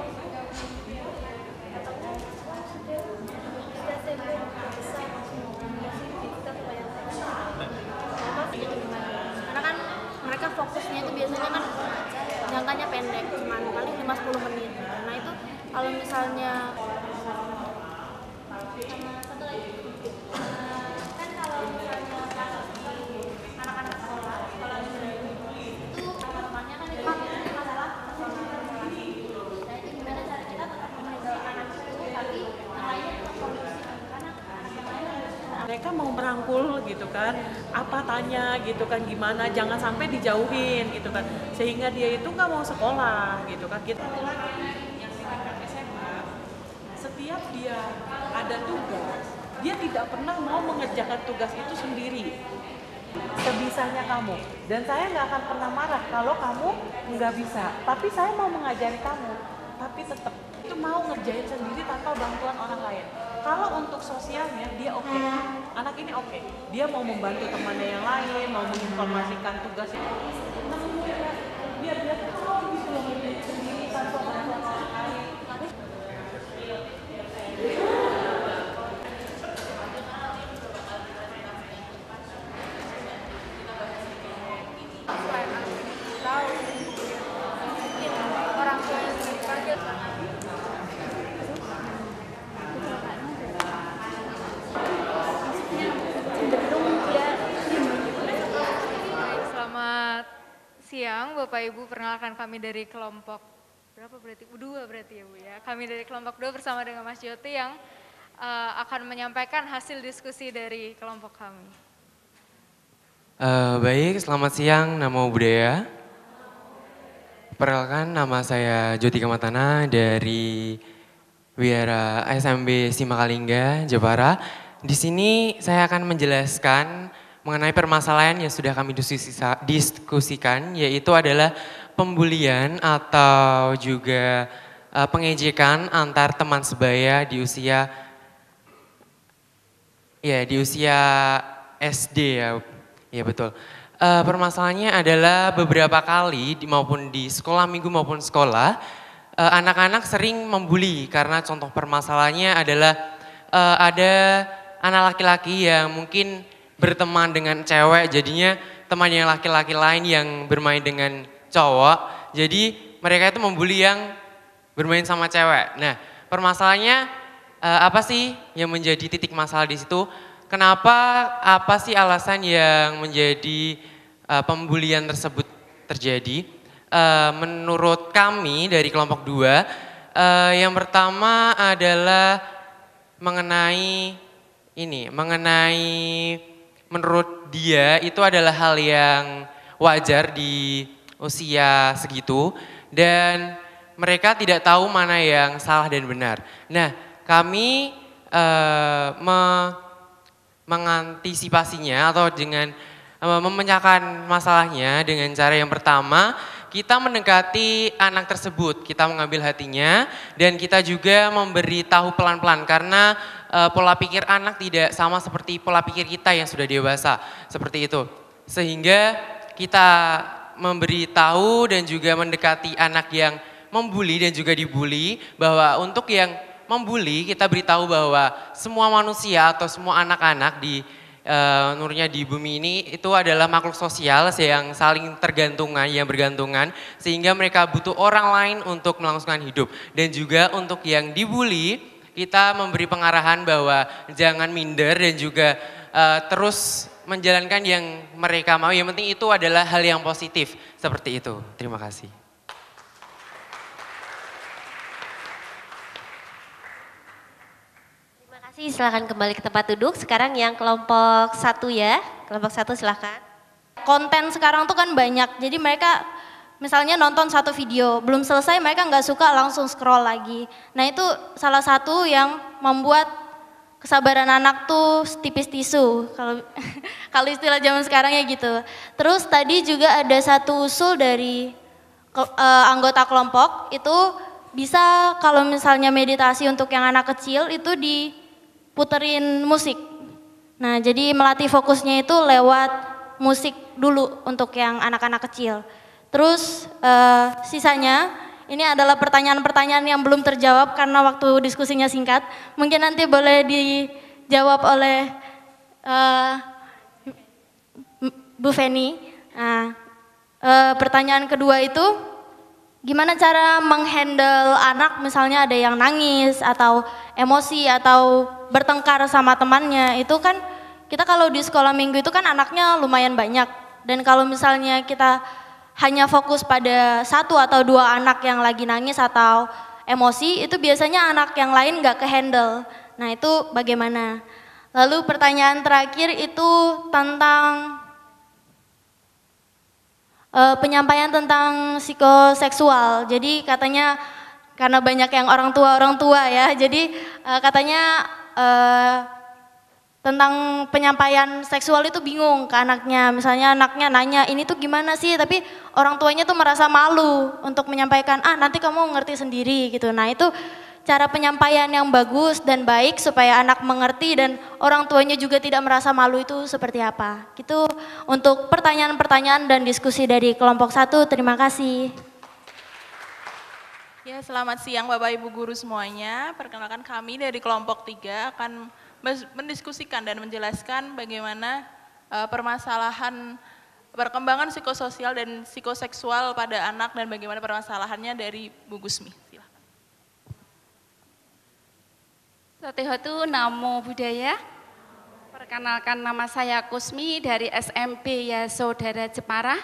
Karena kan mereka fokusnya itu biasanya kan jangkanya pendek, cuma paling 5-10 menit. Nah itu kalau misalnya satu lagi, kan kalau misalnya anak-anak sekolah, kalau itu teman-temannya kan itu masalah nah itu gimana cara kita tetap menjaga anak itu tapi yang lainnya tetap kondusif karena anak yang lain mereka mau merangkul gitu kan, apa tanya gitu kan, gimana, jangan sampai dijauhin gitu kan, sehingga dia itu nggak mau sekolah gitu kan. Kita yang di tingkat SMA, setiap dia ada tugas, dia tidak pernah mau mengerjakan tugas itu sendiri, sebisanya kamu. Dan saya nggak akan pernah marah kalau kamu nggak bisa, tapi saya mau mengajari kamu, tapi tetap itu mau ngerjain sendiri tanpa bantuan orang lain. Kalau untuk sosialnya dia oke, anak ini oke, dia mau membantu temannya yang lain, mau menginformasikan tugasnya, biar dia tahu gitu loh ngerjain sendiri tanpa bantuan orang lain. orang tua yang kaget. Selamat siang Bapak Ibu, perkenalkan kami dari kelompok berapa berarti? 2 berarti ya Bu ya. Kami dari kelompok 2 bersama dengan Mas Joti yang akan menyampaikan hasil diskusi dari kelompok kami. Baik, selamat siang, nama budaya. Perkenalkan, nama saya Joti Kamatana dari Wihara SMB Simakalingga, Jepara. Di sini saya akan menjelaskan mengenai permasalahan yang sudah kami diskusikan, yaitu adalah pembulian atau juga pengejekan antar teman sebaya di usia SD ya. Ya betul. Permasalahannya adalah beberapa kali maupun di sekolah minggu maupun sekolah, anak-anak sering membuli karena contoh permasalahannya adalah ada anak laki-laki yang mungkin berteman dengan cewek, jadinya teman yang laki-laki lain yang bermain dengan cowok, jadi mereka itu membuli yang bermain sama cewek. Nah, permasalahannya apa sih yang menjadi titik masalah di situ? Kenapa, apa sih alasan yang menjadi pembulian tersebut terjadi? Menurut kami dari kelompok 2, yang pertama adalah mengenai menurut dia itu adalah hal yang wajar di usia segitu dan mereka tidak tahu mana yang salah dan benar. Nah, kami mengantisipasinya atau dengan memecahkan masalahnya dengan cara yang pertama, kita mendekati anak tersebut, kita mengambil hatinya dan kita juga memberi tahu pelan-pelan karena pola pikir anak tidak sama seperti pola pikir kita yang sudah dewasa, seperti itu. Sehingga kita memberi tahu dan juga mendekati anak yang membuli dan juga dibuli, bahwa untuk yang membuli kita beritahu bahwa semua manusia atau semua anak-anak di nurnya di bumi ini itu adalah makhluk sosial yang saling tergantungan, yang bergantungan, sehingga mereka butuh orang lain untuk melangsungkan hidup. Dan juga untuk yang dibuli, kita memberi pengarahan bahwa jangan minder dan juga terus menjalankan yang mereka mau. Yang penting itu adalah hal yang positif, seperti itu. Terima kasih. Silakan kembali ke tempat duduk. Sekarang yang kelompok 1 ya. Kelompok 1 silakan. Konten sekarang tuh kan banyak, jadi mereka misalnya nonton satu video, belum selesai mereka nggak suka langsung scroll lagi. Nah itu salah satu yang membuat kesabaran anak tuh tipis tisu, kalau istilah zaman sekarang ya gitu. Terus tadi juga ada satu usul dari anggota kelompok, itu bisa kalau misalnya meditasi untuk yang anak kecil itu diputerin musik. Nah jadi melatih fokusnya itu lewat musik dulu untuk yang anak-anak kecil. Terus sisanya ini adalah pertanyaan-pertanyaan yang belum terjawab karena waktu diskusinya singkat. Mungkin nanti boleh dijawab oleh Bu Feni. Nah, pertanyaan kedua itu, gimana cara menghandle anak misalnya ada yang nangis atau emosi atau bertengkar sama temannya. Itu kan kita kalau di sekolah minggu itu kan anaknya lumayan banyak. Dan kalau misalnya kita hanya fokus pada 1 atau 2 anak yang lagi nangis atau emosi, itu biasanya anak yang lain nggak ke-handle. Nah itu bagaimana? Lalu pertanyaan terakhir itu tentang penyampaian tentang psikoseksual. Jadi katanya karena banyak yang orang tua ya, jadi katanya tentang penyampaian seksual itu bingung ke anaknya. Misalnya anaknya nanya, ini tuh gimana sih? Tapi orang tuanya tuh merasa malu untuk menyampaikan, nanti kamu ngerti sendiri gitu. Nah itu cara penyampaian yang bagus dan baik supaya anak mengerti dan orang tuanya juga tidak merasa malu itu seperti apa. Gitu untuk pertanyaan-pertanyaan dan diskusi dari kelompok 1. Terima kasih. Ya, selamat siang Bapak Ibu guru semuanya. Perkenalkan kami dari kelompok 3 akan mendiskusikan dan menjelaskan bagaimana permasalahan perkembangan psikososial dan psikoseksual pada anak dan bagaimana permasalahannya dari Bu Gusmi. Satihatu Namo Buddhaya. Perkenalkan, nama saya Kusmi dari SMP Yasodhara Jepara.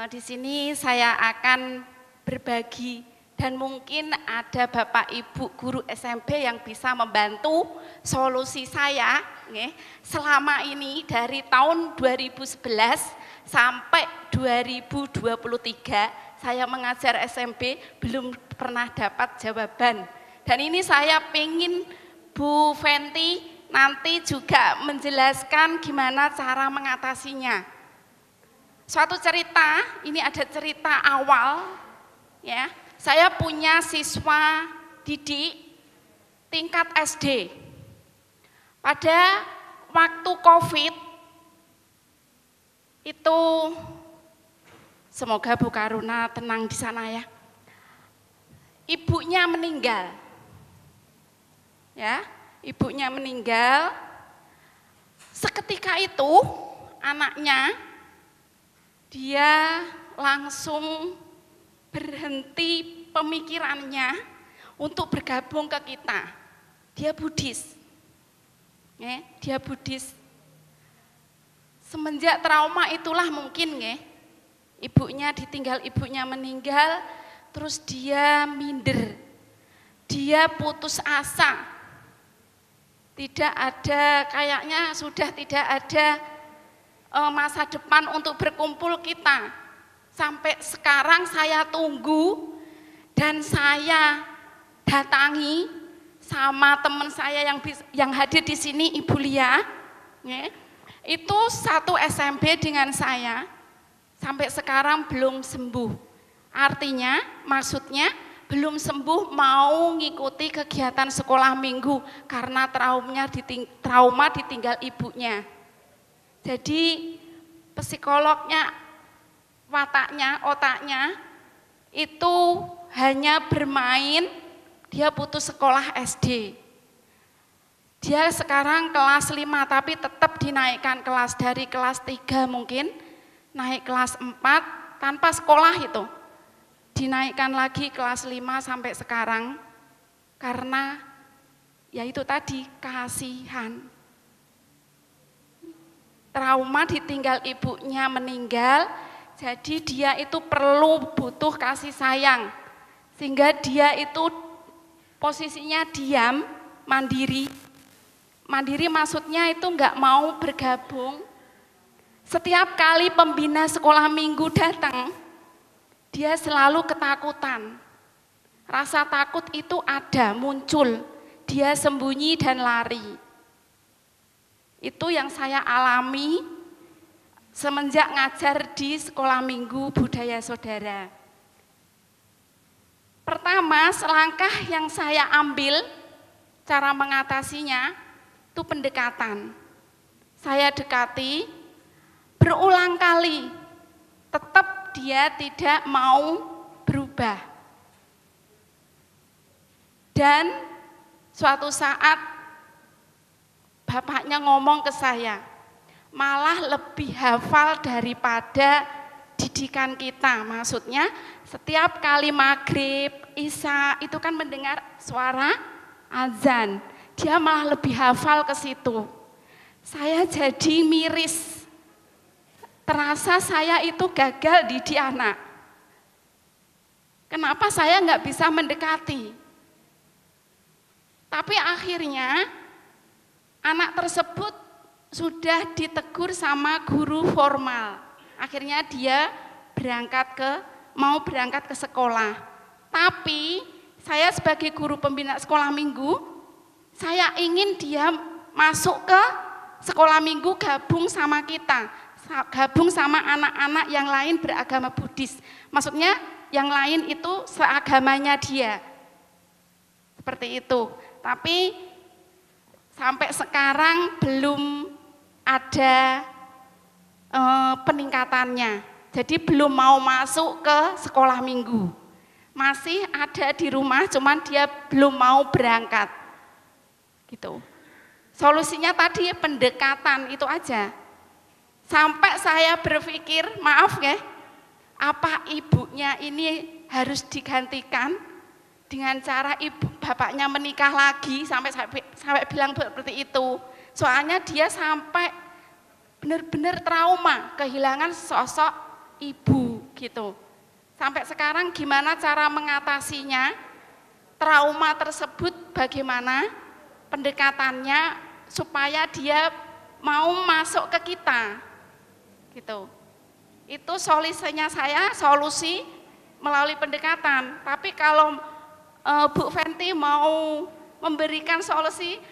Di sini saya akan berbagi dan mungkin ada Bapak Ibu guru SMP yang bisa membantu solusi saya selama ini dari tahun 2011 sampai 2023 saya mengajar SMP belum pernah dapat jawaban. Dan ini saya pengen Bu Fenti nanti juga menjelaskan gimana cara mengatasinya. Suatu cerita, ini ada cerita awal ya. Saya punya siswa didik tingkat SD. Pada waktu Covid itu, semoga Bu Karuna tenang di sana ya. Ibunya meninggal. Ya, ibunya meninggal. Seketika itu anaknya dia langsung berhenti pemikirannya untuk bergabung ke kita. Dia Buddhis. Dia Buddhis. Semenjak trauma itulah mungkin ibunya ditinggal, ibunya meninggal, terus dia minder. Dia putus asa. Tidak ada, kayaknya sudah tidak ada masa depan untuk berkumpul kita. Sampai sekarang saya tunggu dan saya datangi sama teman saya yang hadir di sini, Ibu Lia. Itu satu SMP dengan saya, sampai sekarang belum sembuh. Artinya, maksudnya belum sembuh mau ngikuti kegiatan sekolah minggu karena trauma ditinggal ibunya. Jadi psikolognya, otaknya itu hanya bermain, dia putus sekolah SD. Dia sekarang kelas 5 tapi tetap dinaikkan kelas dari kelas 3 mungkin, naik kelas 4 tanpa sekolah itu. Dinaikkan lagi kelas 5 sampai sekarang karena ya itu tadi kasihan. Trauma ditinggal ibunya meninggal, jadi dia itu butuh kasih sayang. Sehingga dia itu posisinya diam, mandiri. Mandiri maksudnya itu enggak mau bergabung. Setiap kali pembina sekolah minggu datang, dia selalu ketakutan. Rasa takut itu ada, muncul. Dia sembunyi dan lari. Itu yang saya alami semenjak ngajar di sekolah minggu Budaya Saudara. Pertama, selangkah yang saya ambil, cara mengatasinya, itu pendekatan. Saya dekati berulang kali, tetap dia tidak mau berubah. Dan suatu saat bapaknya ngomong ke saya, malah lebih hafal daripada didikan kita. Maksudnya setiap kali maghrib, isya itu kan mendengar suara azan. Dia malah lebih hafal ke situ. Saya jadi miris. Terasa saya itu gagal didik anak. Kenapa saya nggak bisa mendekati? Tapi akhirnya anak tersebut sudah ditegur sama guru formal. Akhirnya dia mau berangkat ke sekolah. Tapi saya sebagai guru pembina sekolah minggu, saya ingin dia masuk ke sekolah minggu gabung sama kita, gabung sama anak-anak yang lain beragama Buddhis. Maksudnya yang lain itu seagamanya dia. Seperti itu. Tapi sampai sekarang belum ada peningkatannya. Jadi belum mau masuk ke sekolah minggu. Masih ada di rumah, cuman dia belum mau berangkat. Gitu. Solusinya tadi pendekatan itu aja. Sampai saya berpikir, maaf ya, apa ibunya ini harus digantikan dengan cara bapaknya menikah lagi sampai bilang seperti itu. Soalnya dia sampai benar-benar trauma, kehilangan sosok ibu gitu. Sampai sekarang gimana cara mengatasinya? Trauma tersebut bagaimana pendekatannya supaya dia mau masuk ke kita. Gitu. Itu solusinya solusi melalui pendekatan. Tapi kalau Bu Fenty mau memberikan solusi,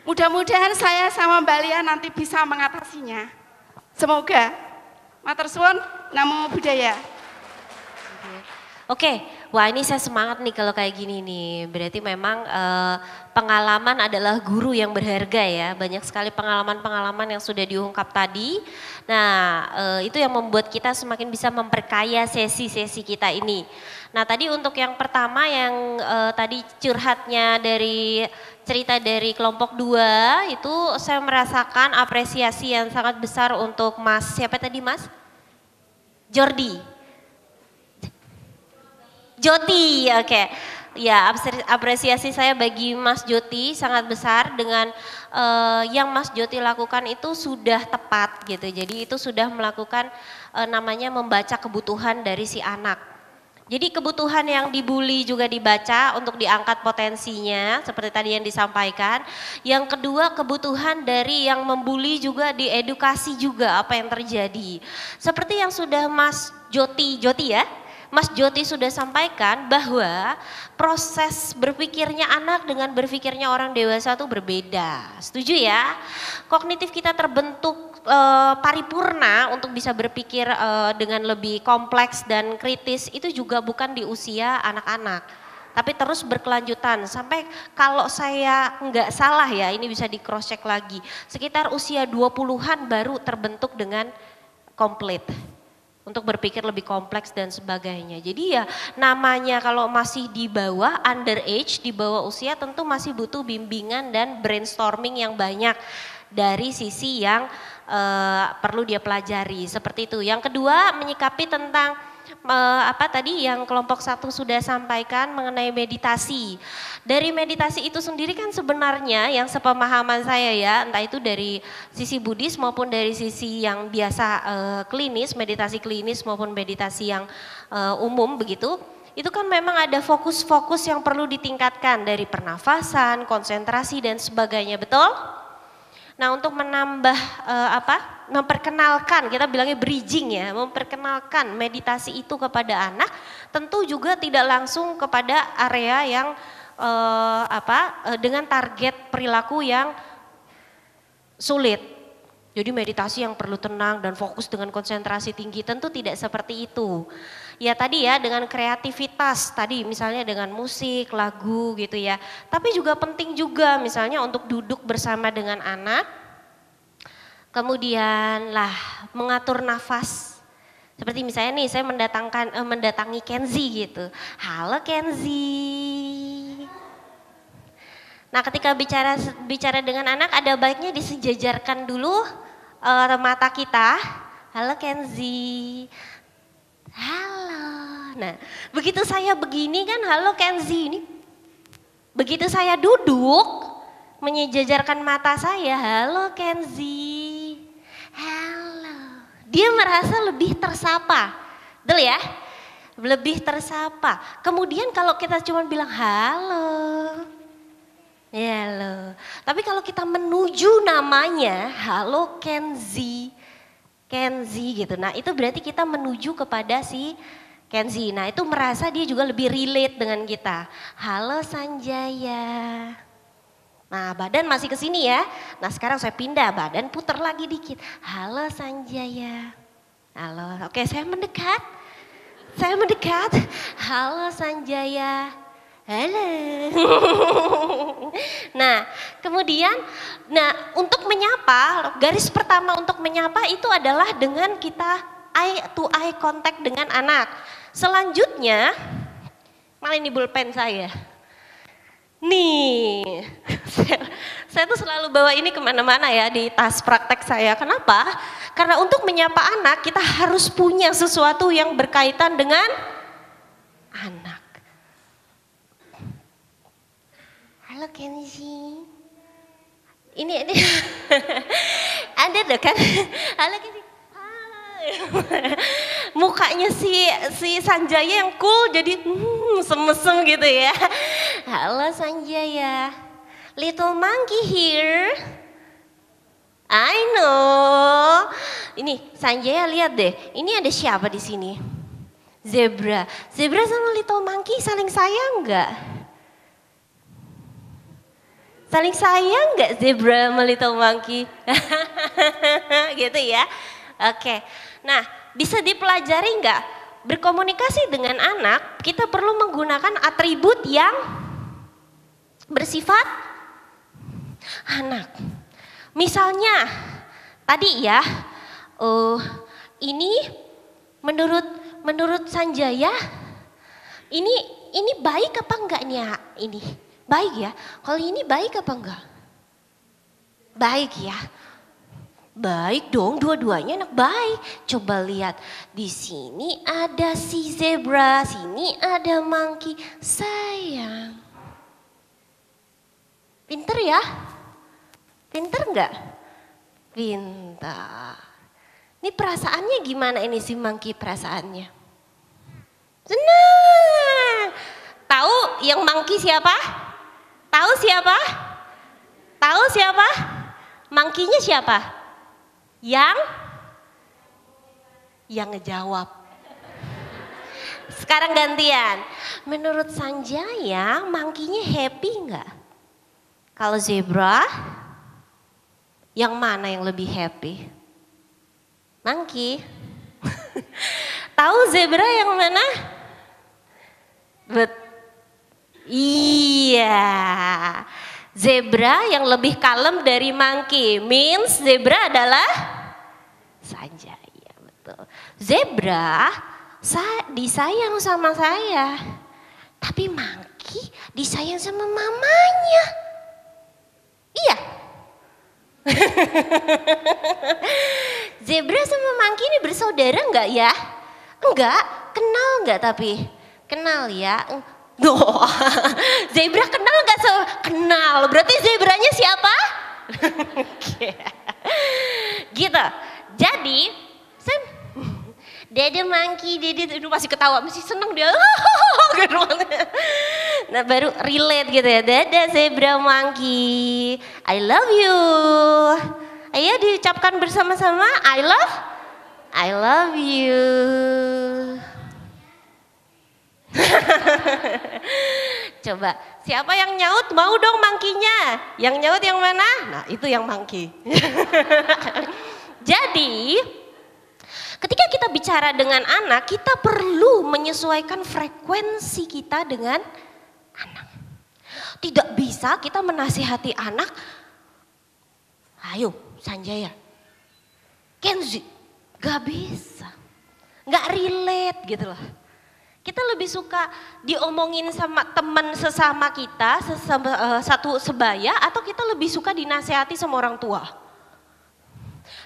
mudah-mudahan saya sama Mbak Lia nanti bisa mengatasinya. Semoga. Matur suwun, namo buddhaya. Oke, wah ini saya semangat nih kalau kayak gini nih. Berarti memang pengalaman adalah guru yang berharga ya. Banyak sekali pengalaman-pengalaman yang sudah diungkap tadi. Nah, itu yang membuat kita semakin bisa memperkaya sesi-sesi kita ini. Nah, tadi untuk yang pertama yang tadi curhatnya dari cerita dari kelompok 2 itu saya merasakan apresiasi yang sangat besar untuk Mas, siapa tadi Mas? Joti, oke. Ya, apresiasi saya bagi Mas Joti sangat besar dengan yang Mas Joti lakukan itu sudah tepat gitu. Jadi itu sudah melakukan namanya membaca kebutuhan dari si anak. Jadi kebutuhan yang dibully juga dibaca untuk diangkat potensinya seperti tadi yang disampaikan. Yang kedua kebutuhan dari yang membuli juga diedukasi juga apa yang terjadi. Seperti yang sudah Mas Joti ya. Mas Joti sudah sampaikan bahwa proses berpikirnya anak dengan berpikirnya orang dewasa itu berbeda. Setuju ya? Kognitif kita terbentuk paripurna untuk bisa berpikir dengan lebih kompleks dan kritis itu juga bukan di usia anak-anak. Tapi terus berkelanjutan sampai kalau saya nggak salah ya ini bisa di cross check lagi. Sekitar usia 20-an baru terbentuk dengan komplit. Untuk berpikir lebih kompleks dan sebagainya. Jadi ya namanya kalau masih di bawah underage, di bawah usia tentu masih butuh bimbingan dan brainstorming yang banyak dari sisi yang perlu dia pelajari seperti itu. Yang kedua menyikapi tentang apa tadi yang kelompok 1 sudah sampaikan mengenai meditasi. Dari meditasi itu sendiri kan sebenarnya yang sepemahaman saya ya, entah itu dari sisi Buddhis maupun dari sisi yang biasa klinis, meditasi klinis maupun meditasi yang umum begitu. Itu kan memang ada fokus-fokus yang perlu ditingkatkan dari pernafasan, konsentrasi dan sebagainya, betul? Nah untuk menambah memperkenalkan, kita bilangnya bridging ya, memperkenalkan meditasi itu kepada anak, tentu juga tidak langsung kepada area yang dengan target perilaku yang sulit. Jadi meditasi yang perlu tenang dan fokus dengan konsentrasi tinggi tentu tidak seperti itu. Ya tadi ya dengan kreativitas tadi misalnya dengan musik, lagu gitu ya. Tapi juga penting juga misalnya untuk duduk bersama dengan anak. Kemudian mengatur nafas Seperti misalnya nih, saya mendatangi Kenzi gitu. Halo Kenzi. Nah, ketika bicara dengan anak, ada baiknya disejajarkan dulu mata kita. Halo Kenzi. Halo. Nah, begitu saya begini kan, halo Kenzi ini. Begitu saya duduk, menyejajarkan mata saya, halo Kenzi. Halo. Dia merasa lebih tersapa. Betul ya? Lebih tersapa. Kemudian kalau kita cuma bilang halo. Ya loh. Tapi kalau kita menuju namanya, halo Kenzi, Kenzi gitu. Nah itu berarti kita menuju kepada si Kenzi. Nah itu merasa dia juga lebih relate dengan kita. Halo Sanjaya. Nah badan masih ke sini ya. Nah sekarang saya pindah, badan putar lagi dikit. Halo Sanjaya. Halo, oke saya mendekat. Saya mendekat. Halo Sanjaya. Halo. Nah, kemudian untuk menyapa, garis pertama untuk menyapa itu adalah dengan kita eye to eye contact dengan anak. Selanjutnya, malah ini pulpen saya. Nih, saya tuh selalu bawa ini kemana-mana ya di tas praktek saya. Kenapa? Karena untuk menyapa anak kita harus punya sesuatu yang berkaitan dengan anak. Halo Kenzi. Ini ada deh kan? Halo Kenzi. Mukanya si Sanjaya yang cool jadi semesem gitu ya. Halo Sanjaya. Little monkey here. I know. Ini Sanjaya lihat deh. Ini ada siapa di sini? Zebra. Zebra sama little monkey saling sayang nggak? Saling sayang nggak zebra sama little monkey? Gitu ya. Oke. Nah, bisa dipelajari nggak? Berkomunikasi dengan anak, kita perlu menggunakan atribut yang bersifat anak. Misalnya, tadi ya, ini menurut Sanjaya, ini baik apa enggak nih ya? Ini baik ya. Kalau ini baik apa enggak? Baik ya. Baik dong, dua-duanya anak baik. Coba lihat, di sini ada si zebra, sini ada monkey. Sayang. Pinter ya? Pinter enggak? Pintar. Ini perasaannya gimana ini si monkey perasaannya? Senang. Tahu yang monkey siapa? Tahu siapa? Tahu siapa? Monkey-nya siapa? Yang ngejawab. Sekarang gantian. Menurut Sanjaya, monkey-nya happy enggak? Kalau zebra, yang mana yang lebih happy? Monkey. Tahu zebra yang mana? Iya. Zebra yang lebih kalem dari monkey. Means zebra adalah Sanjaya, betul. Zebra disayang sama saya. Tapi monkey disayang sama mamanya. Iya. Zebra sama monkey ini bersaudara enggak ya? Enggak, kenal enggak tapi? Kenal ya. Oh, zebra kenal enggak? Kenal, berarti zebranya siapa? Gitu. Jadi, Dede monkey, Dede itu masih ketawa, masih seneng dia. Nah baru relate gitu ya. Dede zebra monkey, I love you. Ayo diucapkan bersama-sama, I love you. Coba, siapa yang nyaut? Mau dong monkey-nya. Yang nyaut yang mana? Nah itu yang monkey. Jadi, ketika kita bicara dengan anak, kita perlu menyesuaikan frekuensi kita dengan anak. Tidak bisa kita menasihati anak, ayo Sanjaya, Kenzi, gak bisa. nggak relate gitu loh. Kita lebih suka diomongin sama teman sesama kita, satu sebaya, atau kita lebih suka dinasehati sama orang tua?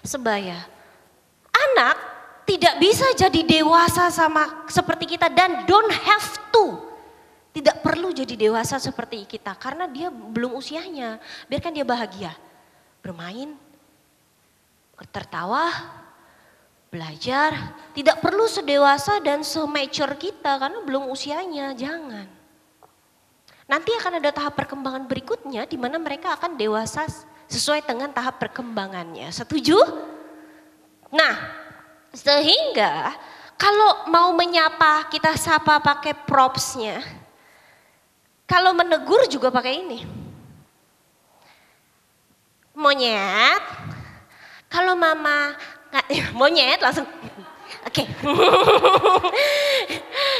Sebaya. Anak tidak bisa jadi dewasa sama seperti kita dan don't have to. Tidak perlu jadi dewasa seperti kita karena dia belum usianya. Biarkan dia bahagia. Bermain, tertawa, belajar, tidak perlu sedewasa dan se-mature kita karena belum usianya, jangan. Nanti akan ada tahap perkembangan berikutnya di mana mereka akan dewasa sesuai dengan tahap perkembangannya. Setuju? Nah, sehingga kalau mau menyapa kita sapa pakai propsnya. Kalau menegur juga pakai ini. Monyet, kalau mama monyet langsung oke.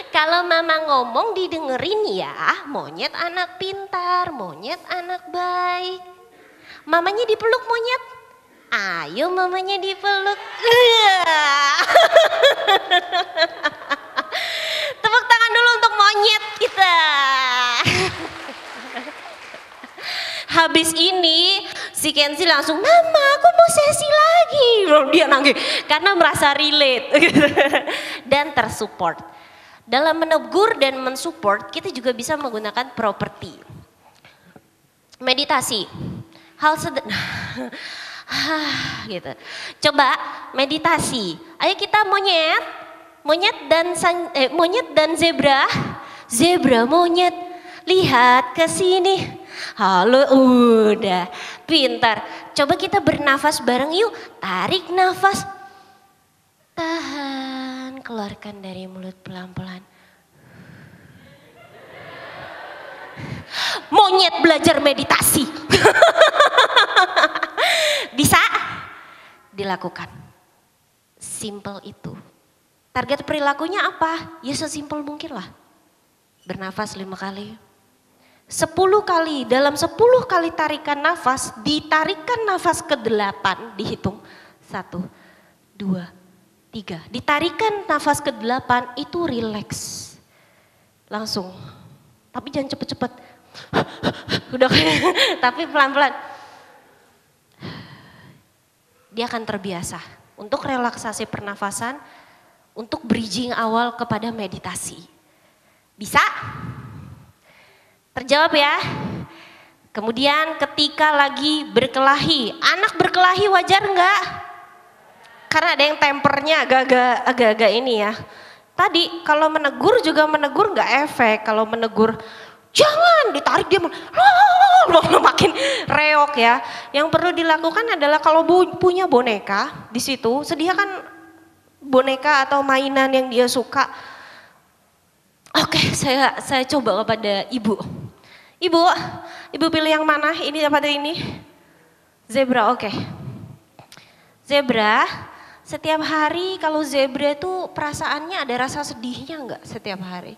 Kalau mama ngomong didengerin ya, monyet anak pintar, monyet anak baik. Mamanya dipeluk monyet. Ayo mamanya dipeluk. Tepuk tangan dulu untuk monyet kita. Habis ini si Kenzi langsung, mama aku mau sesi lagi. Dia nangis karena merasa relate dan tersupport. Dalam menegur dan mensupport kita juga bisa menggunakan properti. Meditasi, hal sederhana. Gitu. Coba meditasi. Ayo kita monyet dan zebra. Zebra monyet, lihat ke sini. Halo, udah pintar. Coba kita bernafas bareng yuk. Tarik nafas. Tahan, keluarkan dari mulut pelan-pelan. Monyet belajar meditasi. Bisa dilakukan. Simple itu. Target perilakunya apa? Ya sesimpel mungkin lah. Bernafas 5 kali. 10 kali, dalam 10 kali tarikan nafas, ditarikan nafas ke-8, dihitung. 1, 2, 3. Ditarikan nafas ke-8 itu rileks. Langsung. Tapi jangan cepet-cepet. Udah tapi pelan-pelan. Dia akan terbiasa untuk relaksasi pernafasan, untuk bridging awal kepada meditasi. Bisa? Terjawab ya. Kemudian ketika lagi berkelahi, anak berkelahi wajar enggak? Karena ada yang tempernya agak-agak ini ya. Tadi kalau menegur juga menegur enggak efek. Kalau menegur jangan ditarik dia makin reok ya. Yang perlu dilakukan adalah kalau punya boneka di situ, sediakan boneka atau mainan yang dia suka. Oke, saya coba kepada ibu. Ibu pilih yang mana? Ini apa ini? Zebra, oke. Zebra, setiap hari kalau zebra itu perasaannya ada rasa sedihnya enggak setiap hari?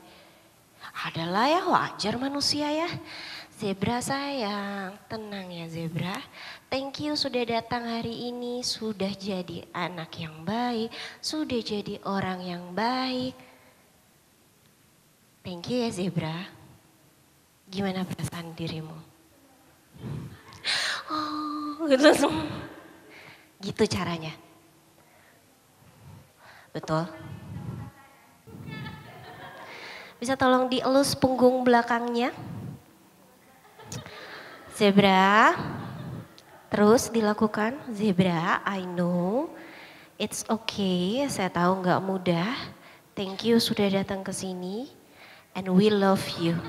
Adalah ya, wajar manusia ya. Zebra sayang, tenang ya zebra. Thank you sudah datang hari ini, sudah jadi anak yang baik, sudah jadi orang yang baik. Thank you ya zebra. Gimana perasaan dirimu? Oh, gitu caranya. Betul? Bisa tolong dielus punggung belakangnya? Zebra, terus dilakukan. Zebra, I know, it's okay. Saya tahu nggak mudah. Thank you sudah datang ke sini, and we love you.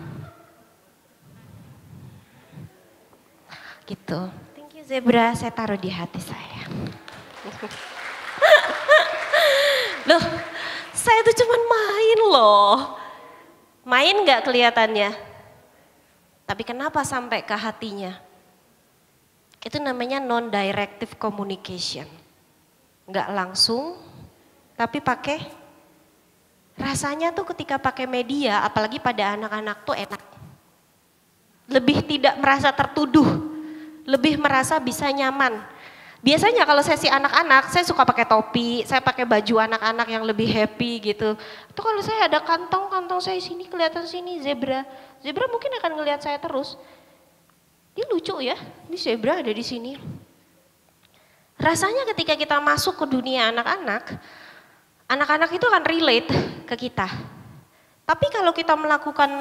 Gitu. Thank you Zebra, saya taruh di hati saya. Loh, saya tuh cuman main loh. Main nggak kelihatannya? Tapi kenapa sampai ke hatinya? Itu namanya non-directive communication. Nggak langsung, tapi pakai rasanya tuh ketika pakai media, apalagi pada anak-anak tuh enak. Lebih tidak merasa tertuduh, lebih merasa bisa nyaman. Biasanya kalau sesi anak-anak, saya suka pakai topi, saya pakai baju anak-anak yang lebih happy gitu. Itu kalau saya ada kantong saya sini kelihatan sini zebra. Zebra mungkin akan ngelihat saya terus. Ini lucu ya, ini zebra ada di sini. Rasanya ketika kita masuk ke dunia anak-anak, anak-anak itu akan relate ke kita. Tapi kalau kita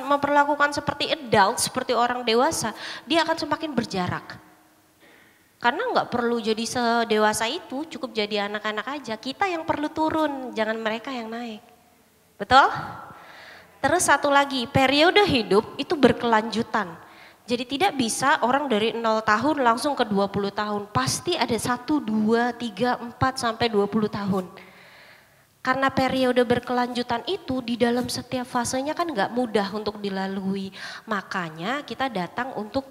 memperlakukan seperti adult, seperti orang dewasa, dia akan semakin berjarak. Karena nggak perlu jadi sedewasa itu, cukup jadi anak-anak aja. Kita yang perlu turun, jangan mereka yang naik. Betul? Terus satu lagi, periode hidup itu berkelanjutan. Jadi tidak bisa orang dari 0 tahun langsung ke 20 tahun. Pasti ada 1, 2, 3, 4 sampai 20 tahun. Karena periode berkelanjutan itu di dalam setiap fasenya kan nggak mudah untuk dilalui. Makanya kita datang untuk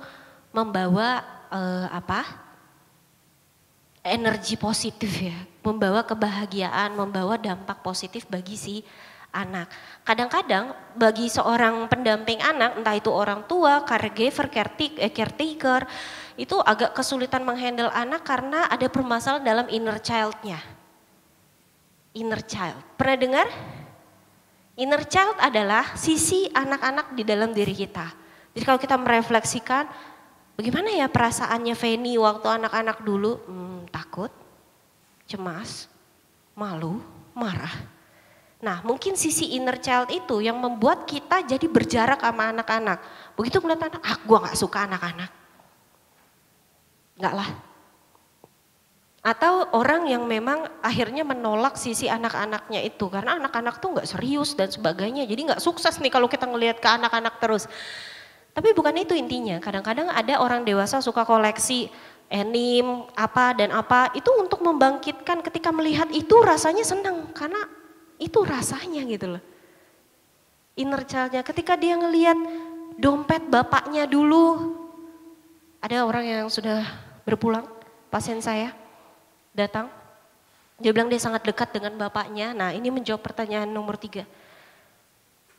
membawa energi positif ya, membawa kebahagiaan, membawa dampak positif bagi si anak. Kadang-kadang bagi seorang pendamping anak, entah itu orang tua, caregiver, caretaker, itu agak kesulitan menghandle anak karena ada permasalahan dalam inner child-nya. Inner child, pernah dengar? Inner child adalah sisi anak-anak di dalam diri kita. Jadi kalau kita merefleksikan, bagaimana ya perasaannya Feni waktu anak-anak dulu? Takut, cemas, malu, marah. Nah mungkin sisi inner child itu yang membuat kita jadi berjarak sama anak-anak. Begitu ngeliat anak, gua gak suka anak-anak. Enggak lah. Atau orang yang memang akhirnya menolak sisi anak-anaknya itu. Karena anak-anak tuh gak serius dan sebagainya. Jadi gak sukses nih kalau kita ngelihat ke anak-anak terus. Tapi bukan itu intinya, kadang-kadang ada orang dewasa suka koleksi anime, apa dan apa, itu untuk membangkitkan ketika melihat itu rasanya senang, karena itu rasanya gitu loh. Inner child-nya, ketika dia ngelihat dompet bapaknya dulu, ada orang yang sudah berpulang, pasien saya datang, dia bilang dia sangat dekat dengan bapaknya, nah ini menjawab pertanyaan nomor 3.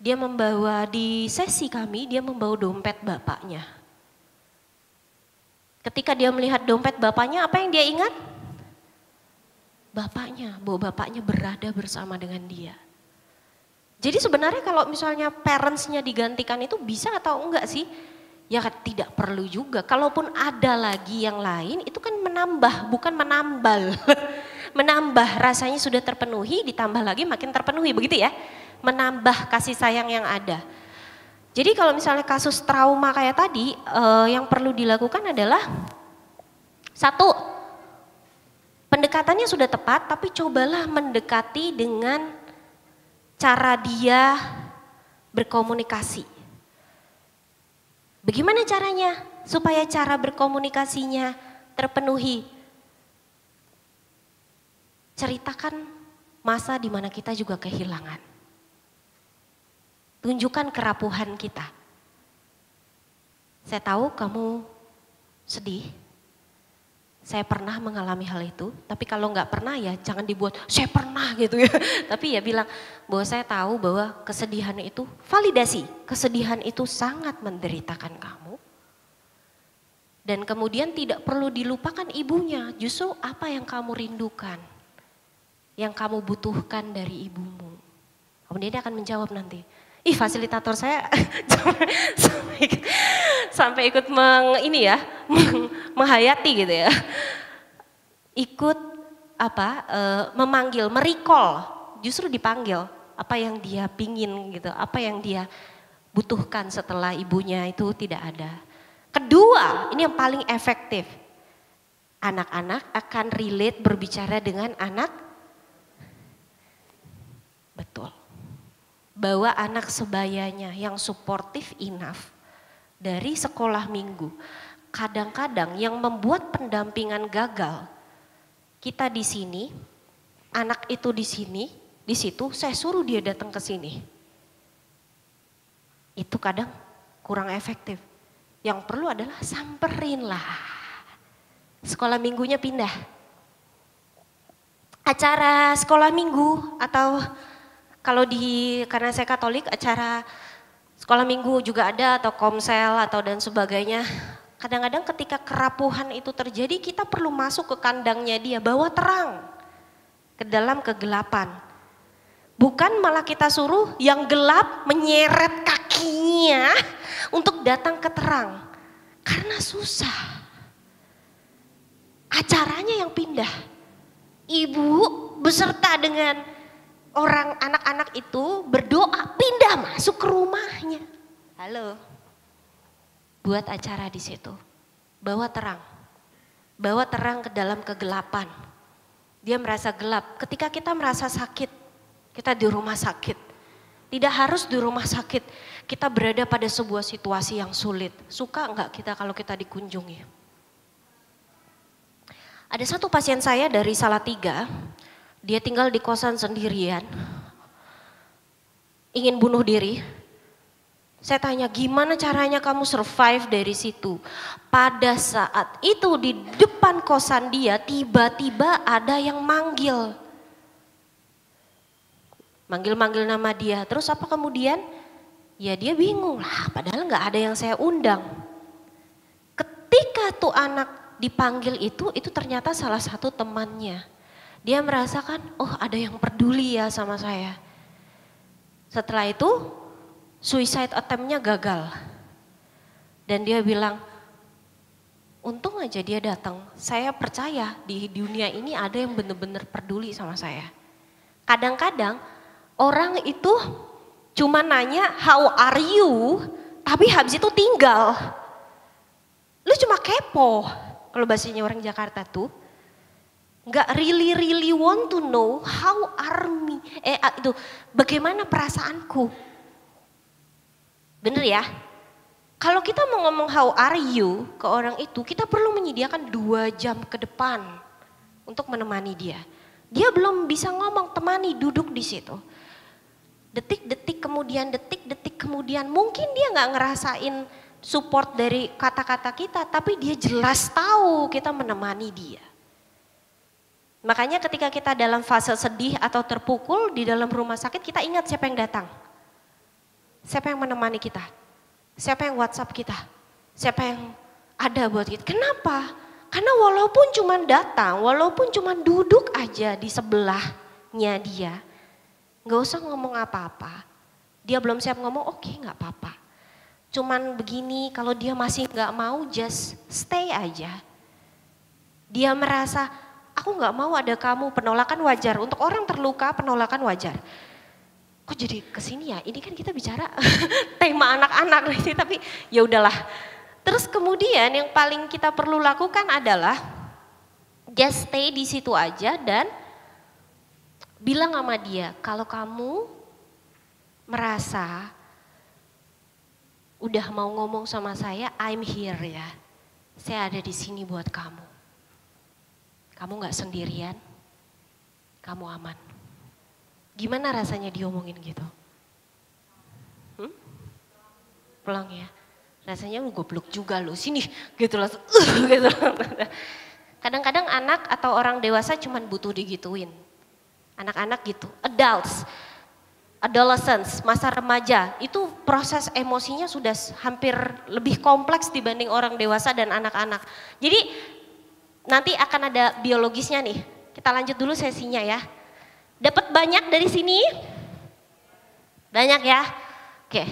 Dia membawa di sesi kami, dia membawa dompet bapaknya. Ketika dia melihat dompet bapaknya, apa yang dia ingat? Bapaknya, bahwa bapaknya berada bersama dengan dia. Jadi sebenarnya kalau misalnya parents-nya digantikan itu bisa atau enggak sih? Ya tidak perlu juga. Kalaupun ada lagi yang lain, itu kan menambah, bukan menambal. Menambah, rasanya sudah terpenuhi, ditambah lagi makin terpenuhi, begitu ya? Menambah kasih sayang yang ada. Jadi kalau misalnya kasus trauma kayak tadi, yang perlu dilakukan adalah 1, pendekatannya sudah tepat, tapi cobalah mendekati dengan cara dia berkomunikasi. Bagaimana caranya supaya cara berkomunikasinya terpenuhi? Ceritakan masa di mana kita juga kehilangan. Tunjukkan kerapuhan kita. Saya tahu kamu sedih. Saya pernah mengalami hal itu. Tapi kalau nggak pernah ya jangan dibuat saya pernah gitu ya. Tapi ya bilang bahwa saya tahu bahwa kesedihan itu validasi. Kesedihan itu sangat menderitakan kamu. Dan kemudian tidak perlu dilupakan ibunya. Justru apa yang kamu rindukan. Yang kamu butuhkan dari ibumu. Kemudian dia akan menjawab nanti. Fasilitator saya sampai ikut menghayati gitu ya. Ikut memanggil, merecall, justru dipanggil apa yang dia pingin gitu, apa yang dia butuhkan setelah ibunya itu tidak ada. Kedua, ini yang paling efektif. Anak-anak akan relate berbicara dengan anak. Betul. Bawa anak sebayanya yang supportive enough dari sekolah minggu. Kadang-kadang yang membuat pendampingan gagal, kita di sini, anak itu di sini, di situ, saya suruh dia datang ke sini. Itu kadang kurang efektif. Yang perlu adalah samperin lah. Sekolah minggunya pindah. Acara sekolah minggu atau kalau karena saya Katolik, acara sekolah minggu juga ada atau komsel atau dan sebagainya. Kadang-kadang ketika kerapuhan itu terjadi, kita perlu masuk ke kandangnya dia, bawa terang ke dalam kegelapan. Bukan malah kita suruh yang gelap menyeret kakinya untuk datang ke terang. Karena susah. Acaranya yang pindah. Ibu beserta dengan orang anak-anak itu berdoa pindah masuk ke rumahnya. Halo. Buat acara di situ. Bawa terang. Bawa terang ke dalam kegelapan. Dia merasa gelap. Ketika kita merasa sakit, kita di rumah sakit. Tidak harus di rumah sakit. Kita berada pada sebuah situasi yang sulit. Suka enggak kita kalau kita dikunjungi? Ada satu pasien saya dari Salatiga. Dia tinggal di kosan sendirian. Ingin bunuh diri. Saya tanya, gimana caranya kamu survive dari situ? Pada saat itu di depan kosan dia tiba-tiba ada yang manggil. Manggil-manggil nama dia. Terus apa kemudian? Ya dia bingung lah, padahal nggak ada yang saya undang. Ketika tuh anak dipanggil itu ternyata salah satu temannya. Dia merasakan, oh ada yang peduli ya sama saya. Setelah itu suicide attempt-nya gagal. Dan dia bilang, untung aja dia datang. Saya percaya di dunia ini ada yang benar-benar peduli sama saya. Kadang-kadang orang itu cuma nanya how are you, tapi habis itu tinggal. Lu cuma kepo. Kalau bahasanya orang Jakarta tuh, nggak really want to know how are me. Itu bagaimana perasaanku. Bener ya? Kalau kita mau ngomong how are you ke orang itu, kita perlu menyediakan 2 jam ke depan untuk menemani dia. Dia belum bisa ngomong, temani, duduk di situ. Detik-detik kemudian, mungkin dia nggak ngerasain support dari kata-kata kita, tapi dia jelas tahu kita menemani dia. Makanya ketika kita dalam fase sedih atau terpukul di dalam rumah sakit, kita ingat siapa yang datang. Siapa yang menemani kita? Siapa yang WhatsApp kita? Siapa yang ada buat kita? Kenapa? Karena walaupun cuma datang, walaupun cuma duduk aja di sebelahnya dia, nggak usah ngomong apa-apa. Dia belum siap ngomong, oke, nggak apa-apa. Cuman begini, kalau dia masih nggak mau, just stay aja. Dia merasa, aku nggak mau ada kamu, penolakan wajar. Untuk orang terluka, penolakan wajar. Kok jadi kesini ya? Ini kan kita bicara tema anak-anak sih, tapi ya udahlah. Terus kemudian yang paling kita perlu lakukan adalah just stay di situ aja dan bilang sama dia, kalau kamu merasa udah mau ngomong sama saya, I'm here ya. Saya ada di sini buat kamu. Kamu nggak sendirian, kamu aman. Gimana rasanya diomongin gitu? Pulang ya. Rasanya lu goblok juga lu, sini gitu langsung gitu. Kadang-kadang anak atau orang dewasa cuman butuh digituin. Anak-anak gitu, adolescents, masa remaja, itu proses emosinya sudah hampir lebih kompleks dibanding orang dewasa dan anak-anak. Jadi nanti akan ada biologisnya nih, kita lanjut dulu sesinya ya. Dapat banyak dari sini? Banyak ya? Oke,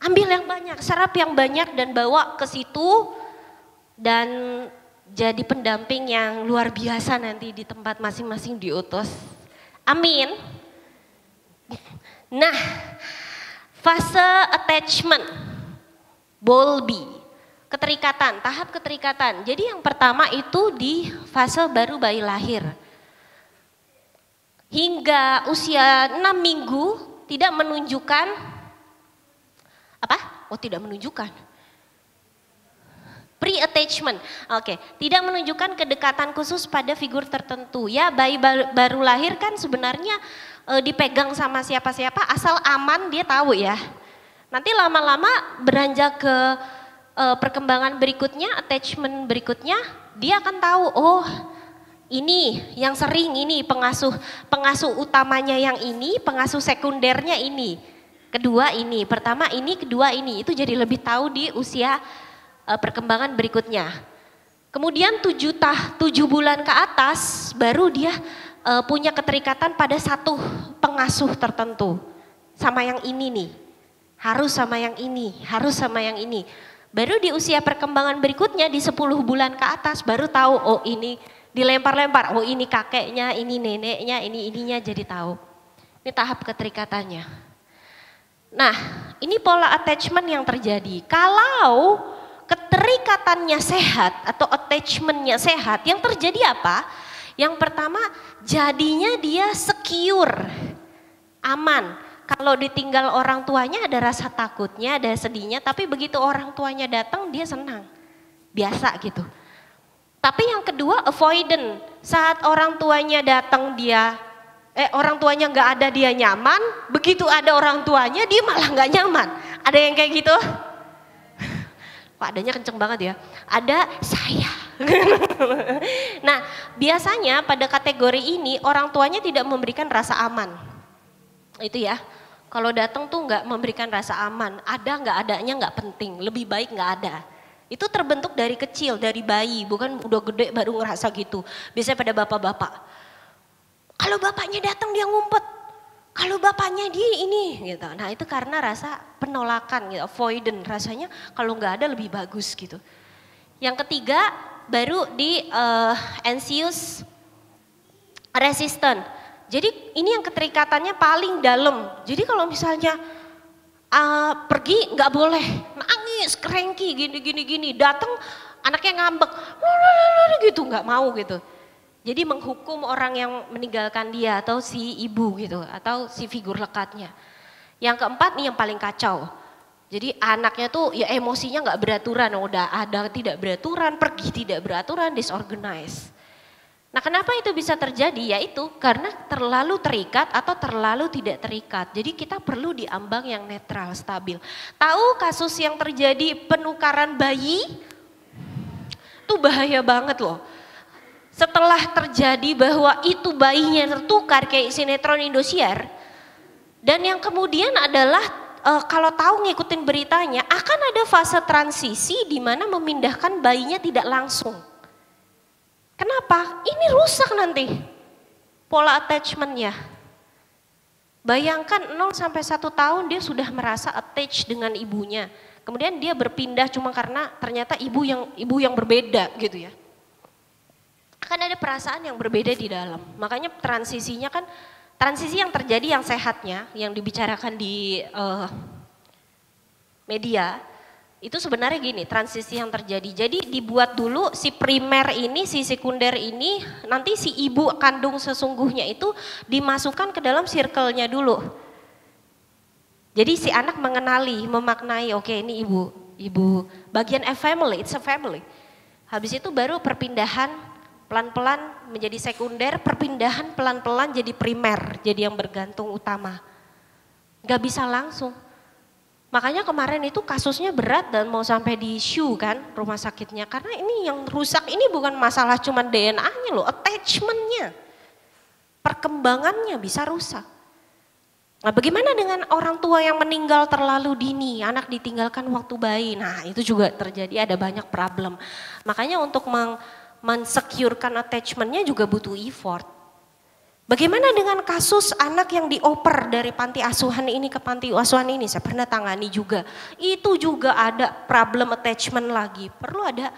ambil yang banyak, serap yang banyak dan bawa ke situ dan jadi pendamping yang luar biasa nanti di tempat masing-masing diutus. Amin. Nah, fase attachment, Bowlby, keterikatan, tahap keterikatan. Jadi yang pertama itu di fase baru bayi lahir. Hingga usia 6 minggu tidak menunjukkan, apa? Oh tidak menunjukkan. Pre-attachment, oke. Tidak menunjukkan kedekatan khusus pada figur tertentu. Ya bayi baru lahir kan sebenarnya dipegang sama siapa-siapa asal aman dia tahu ya. Nanti lama-lama beranjak ke perkembangan berikutnya, attachment berikutnya, dia akan tahu, oh ini yang sering ini pengasuh utamanya yang ini, pengasuh sekundernya ini. Kedua ini, pertama ini, kedua ini. Itu jadi lebih tahu di usia perkembangan berikutnya. Kemudian 7 bulan ke atas baru dia punya keterikatan pada satu pengasuh tertentu. Sama yang ini nih, harus sama yang ini, harus sama yang ini. Baru di usia perkembangan berikutnya di 10 bulan ke atas baru tahu, oh ini dilempar-lempar, oh ini kakeknya, ini neneknya, ini ininya, jadi tahu. Ini tahap keterikatannya. Nah, ini pola attachment yang terjadi. Kalau keterikatannya sehat atau attachmentnya sehat, yang terjadi apa? Yang pertama, jadinya dia secure, aman. Kalau ditinggal orang tuanya ada rasa takutnya, ada sedihnya, tapi begitu orang tuanya datang dia senang, biasa gitu. Tapi yang kedua, avoidant. Saat orang tuanya datang orang tuanya nggak ada dia nyaman, begitu ada orang tuanya dia malah nggak nyaman. Ada yang kayak gitu? Kok adanya kenceng banget ya? Ada saya. Nah, biasanya pada kategori ini orang tuanya tidak memberikan rasa aman. Itu ya. Kalau datang tuh nggak memberikan rasa aman. Ada nggak adanya nggak penting. Lebih baik nggak ada. Itu terbentuk dari kecil, dari bayi. Bukan udah gede baru ngerasa gitu. Biasanya pada bapak-bapak. Kalau bapaknya datang dia ngumpet. Kalau bapaknya dia ini gitu. Nah itu karena rasa penolakan gitu, avoidant, rasanya kalau nggak ada lebih bagus gitu. Yang ketiga baru di anxious resistant. Jadi ini yang keterikatannya paling dalam. Jadi kalau misalnya pergi nggak boleh, nangis, cranky, gini, datang anaknya ngambek, gitu, nggak mau gitu. Jadi menghukum orang yang meninggalkan dia atau si ibu gitu atau si figur lekatnya. Yang keempat nih yang paling kacau. Jadi anaknya tuh ya emosinya nggak beraturan, udah ada tidak beraturan, pergi tidak beraturan, disorganized. Nah kenapa itu bisa terjadi? Yaitu karena terlalu terikat atau terlalu tidak terikat. Jadi kita perlu di ambang yang netral, stabil. Tahu kasus yang terjadi penukaran bayi? Itu bahaya banget loh. Setelah terjadi bahwa itu bayinya tertukar kayak sinetron Indosiar, dan yang kemudian adalah kalau tahu ngikutin beritanya akan ada fase transisi di mana memindahkan bayinya tidak langsung. Kenapa? Ini rusak nanti pola attachmentnya. Bayangkan 0 sampai 1 tahun dia sudah merasa attached dengan ibunya, kemudian dia berpindah cuma karena ternyata ibu yang berbeda gitu ya. Kan ada perasaan yang berbeda di dalam. Makanya transisinya kan, transisi yang terjadi yang sehatnya, yang dibicarakan di media, itu sebenarnya gini, transisi yang terjadi. Jadi dibuat dulu si primer ini, si sekunder ini, nanti si ibu kandung sesungguhnya itu dimasukkan ke dalam circle-nya dulu. Jadi si anak mengenali, memaknai, oke ini ibu, bagian family, it's a family. Habis itu baru perpindahan, pelan-pelan menjadi sekunder, perpindahan pelan-pelan jadi primer, jadi yang bergantung utama. Gak bisa langsung. Makanya kemarin itu kasusnya berat dan mau sampai di SHU kan rumah sakitnya. Karena ini yang rusak ini bukan masalah cuma DNA-nya loh, attachment-nya. Perkembangannya bisa rusak. Nah bagaimana dengan orang tua yang meninggal terlalu dini, anak ditinggalkan waktu bayi. Nah itu juga terjadi, ada banyak problem. Makanya untuk mensecurekan attachment-nya juga butuh effort. Bagaimana dengan kasus anak yang dioper dari panti asuhan ini ke panti asuhan ini? Saya pernah tangani juga. Itu juga ada problem attachment lagi. Perlu ada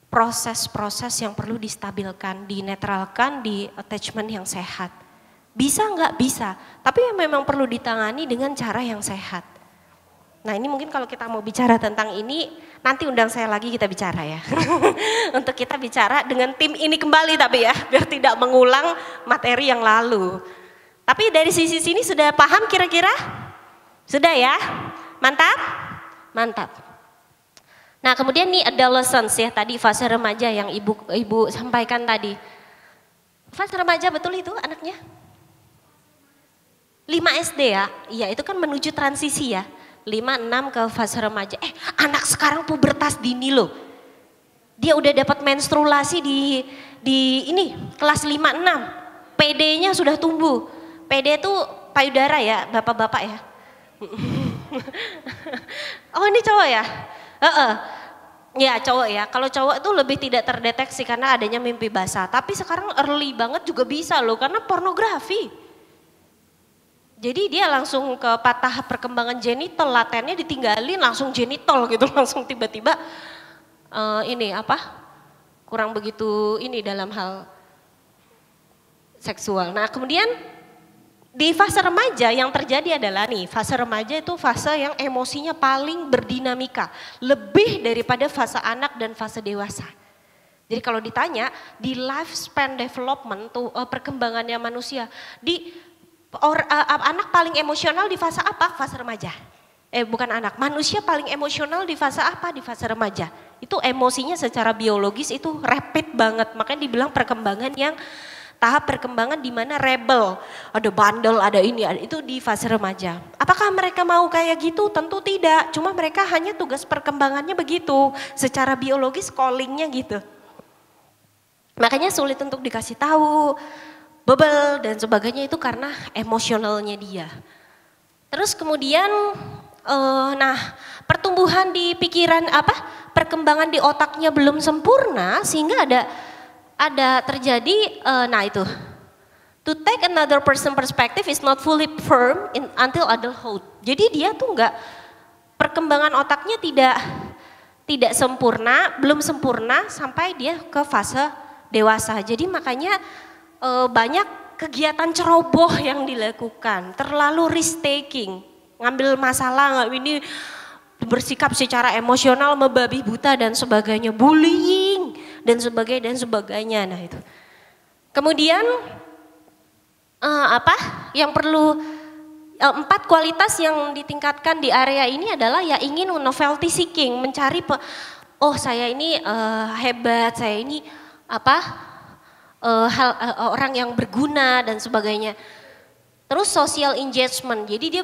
proses-proses yang perlu distabilkan, dinetralkan di attachment yang sehat. Bisa nggak? Bisa. Tapi memang perlu ditangani dengan cara yang sehat. Nah ini mungkin kalau kita mau bicara tentang ini, nanti undang saya lagi kita bicara ya. Untuk kita bicara dengan tim ini kembali tapi ya, biar tidak mengulang materi yang lalu. Tapi dari sisi sini sudah paham kira-kira? Sudah ya? Mantap? Mantap. Nah kemudian nih adolescence ya, tadi fase remaja yang ibu sampaikan tadi. Fase remaja betul itu anaknya? 5 SD ya? Iya itu kan menuju transisi ya. 5-6 ke fase remaja. Anak sekarang pubertas dini loh. Dia udah dapat menstruasi di ini kelas 5-6. PD-nya sudah tumbuh. PD itu payudara ya, bapak-bapak ya. Oh ini cowok ya? Ya cowok ya, kalau cowok itu lebih tidak terdeteksi karena adanya mimpi basah. Tapi sekarang early banget juga bisa loh karena pornografi. Jadi dia langsung ke tahap perkembangan genital, latennya ditinggalin langsung genital gitu, langsung tiba-tiba kurang begitu ini dalam hal seksual. Nah kemudian di fase remaja yang terjadi adalah fase remaja itu fase yang emosinya paling berdinamika. Lebih daripada fase anak dan fase dewasa. Jadi kalau ditanya di lifespan development tuh perkembangannya manusia. Anak paling emosional di fase apa? Fase remaja. Bukan anak, manusia paling emosional di fase apa? Di fase remaja. Itu emosinya secara biologis itu rapid banget. Makanya dibilang perkembangan yang tahap perkembangan di mana rebel, ada bandel, ada ini, itu di fase remaja. Apakah mereka mau kayak gitu? Tentu tidak, cuma mereka hanya tugas perkembangannya begitu, secara biologis callingnya gitu. Makanya sulit untuk dikasih tahu, bebel dan sebagainya itu karena emosionalnya dia. Terus kemudian, pertumbuhan di pikiran perkembangan di otaknya belum sempurna sehingga ada terjadi, itu. To take another person perspective is not fully firm until adulthood. Jadi dia tuh perkembangan otaknya tidak sempurna, belum sempurna sampai dia ke fase dewasa. Jadi makanya banyak kegiatan ceroboh yang dilakukan, terlalu risk taking, ngambil masalah, ini bersikap secara emosional, membabi buta dan sebagainya, bullying dan sebagainya. Nah itu. Kemudian yang perlu 4 kualitas yang ditingkatkan di area ini adalah ya ingin novelty seeking, mencari saya ini hebat, saya ini orang yang berguna dan sebagainya. Terus social engagement, jadi dia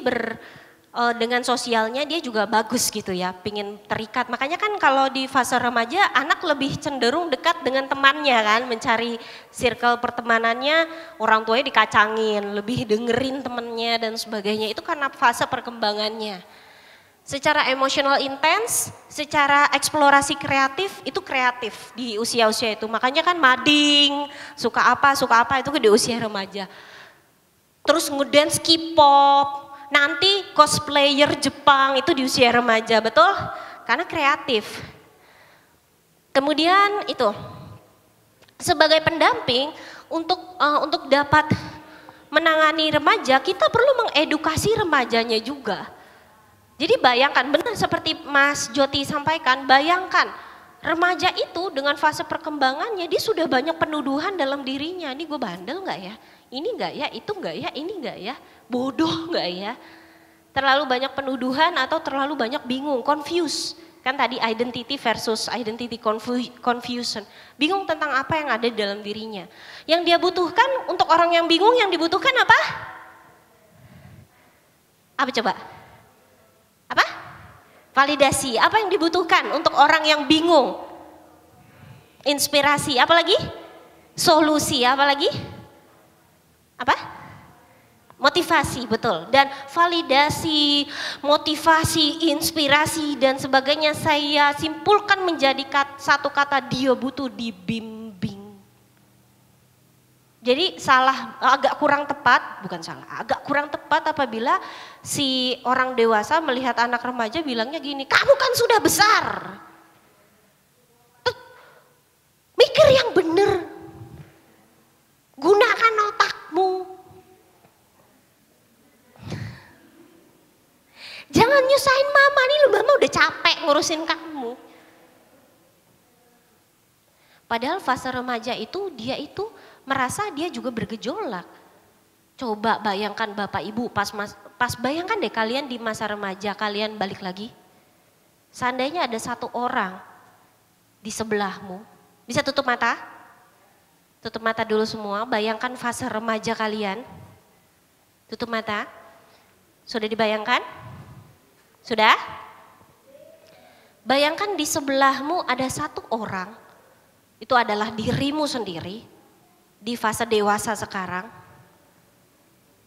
dengan sosialnya dia juga bagus gitu ya, pingin terikat. Makanya kan kalau di fase remaja anak lebih cenderung dekat dengan temannya kan, mencari circle pertemanannya, orang tuanya dikacangin, lebih dengerin temennya dan sebagainya. Itu karena fase perkembangannya. Secara emosional intens, secara eksplorasi kreatif, itu kreatif di usia-usia itu. Makanya kan mading, suka apa itu di usia remaja. Terus ngedance K-pop, nanti cosplayer Jepang itu di usia remaja, betul? Karena kreatif. Kemudian itu, sebagai pendamping untuk dapat menangani remaja, kita perlu mengedukasi remajanya juga. Jadi bayangkan, benar seperti Mas Joti sampaikan, bayangkan remaja itu dengan fase perkembangannya dia sudah banyak penuduhan dalam dirinya. Ini gue bandel gak ya? Ini gak ya? Itu gak ya? Ini gak ya? Bodoh gak ya? Terlalu banyak penuduhan atau terlalu banyak bingung, confused. Kan tadi identity versus identity confusion. Bingung tentang apa yang ada di dalam dirinya. Yang dia butuhkan, untuk orang yang bingung yang dibutuhkan apa? Apa coba? Apa? Validasi. Apa yang dibutuhkan untuk orang yang bingung? Inspirasi. Apa lagi? Solusi. Apa lagi? Apa? Motivasi, betul. Dan validasi, motivasi, inspirasi dan sebagainya saya simpulkan menjadi satu kata, dia butuh dibimbing. Jadi agak kurang tepat apabila si orang dewasa melihat anak remaja bilangnya gini, kamu kan sudah besar. Mikir yang benar. Gunakan otakmu. Jangan nyusahin mama, nih lu mama udah capek ngurusin kamu. Padahal fase remaja itu dia itu merasa dia juga bergejolak. Coba bayangkan Bapak Ibu pas bayangkan deh kalian di masa remaja, kalian balik lagi. Seandainya ada satu orang di sebelahmu, bisa tutup mata? Tutup mata dulu semua, bayangkan fase remaja kalian. Tutup mata. Sudah dibayangkan? Sudah? Bayangkan di sebelahmu ada satu orang, itu adalah dirimu sendiri, di fase dewasa sekarang,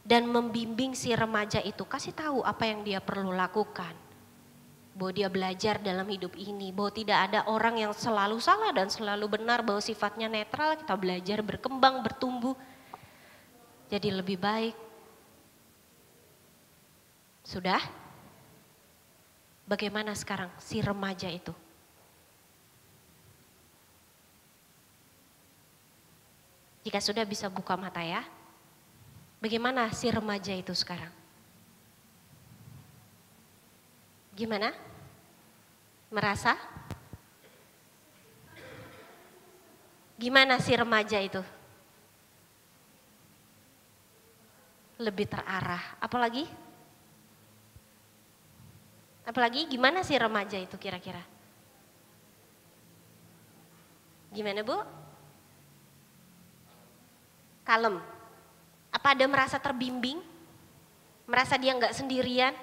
dan membimbing si remaja itu, kasih tahu apa yang dia perlu lakukan. bahwa dia belajar dalam hidup ini, bahwa tidak ada orang yang selalu salah dan selalu benar, bahwa sifatnya netral, kita belajar berkembang, bertumbuh, jadi lebih baik. Sudah? Bagaimana sekarang si remaja itu? Jika sudah bisa buka mata ya. Bagaimana si remaja itu sekarang? Gimana? Merasa? Gimana si remaja itu? Lebih terarah. Apalagi? Apalagi gimana si remaja itu kira-kira? Gimana Bu? Kalem. Apa ada merasa terbimbing? Merasa dia nggak sendirian?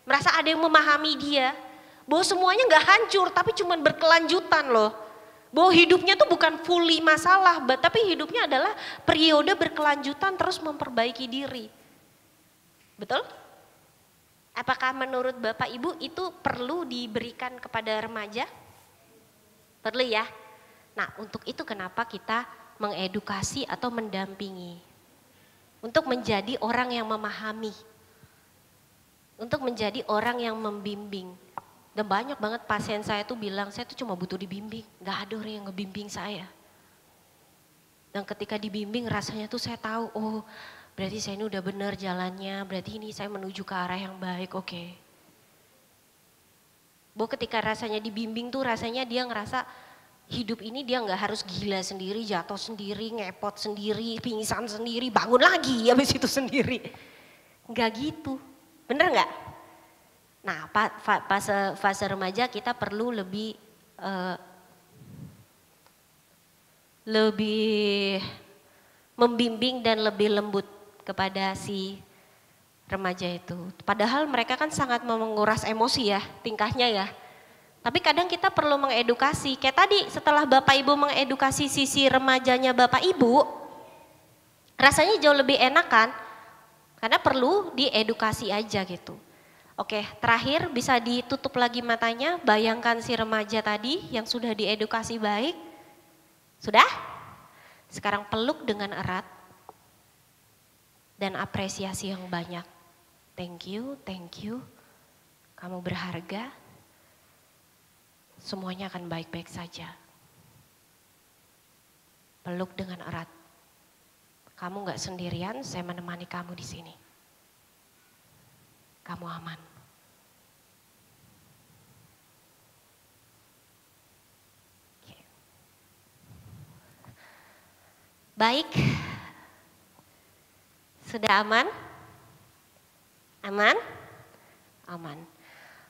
Merasa ada yang memahami dia? Bahwa semuanya nggak hancur tapi cuma berkelanjutan loh. Bahwa hidupnya tuh bukan fully masalah, tapi hidupnya adalah periode berkelanjutan terus memperbaiki diri. Betul? Apakah menurut Bapak Ibu itu perlu diberikan kepada remaja? Perlu ya? Nah untuk itu kenapa kita mengedukasi atau mendampingi. Untuk menjadi orang yang memahami. Untuk menjadi orang yang membimbing. Dan banyak banget pasien saya tuh bilang, saya tuh cuma butuh dibimbing. Gak ada orang yang ngebimbing saya. Dan ketika dibimbing rasanya tuh saya tahu, oh berarti saya ini udah benar jalannya, berarti ini saya menuju ke arah yang baik, oke. Bahwa ketika rasanya dibimbing tuh rasanya dia ngerasa hidup ini dia nggak harus gila sendiri, jatuh sendiri, ngepot sendiri, pingsan sendiri, bangun lagi habis itu sendiri. Nggak gitu, bener nggak? Nah fase remaja kita perlu lebih membimbing dan lebih lembut kepada si remaja itu. Padahal mereka kan sangat menguras emosi ya, tingkahnya ya. Tapi kadang kita perlu mengedukasi. Kayak tadi setelah Bapak Ibu mengedukasi sisi remajanya Bapak Ibu, rasanya jauh lebih enak kan? Karena perlu diedukasi aja gitu. Oke, terakhir bisa ditutup lagi matanya, bayangkan si remaja tadi yang sudah diedukasi baik. Sudah? Sekarang peluk dengan erat dan apresiasi yang banyak. Thank you, thank you. Kamu berharga. Semuanya akan baik-baik saja. Peluk dengan erat. Kamu gak sendirian, saya menemani kamu di sini. Kamu aman. Oke. Baik. Sudah aman? Aman? Aman.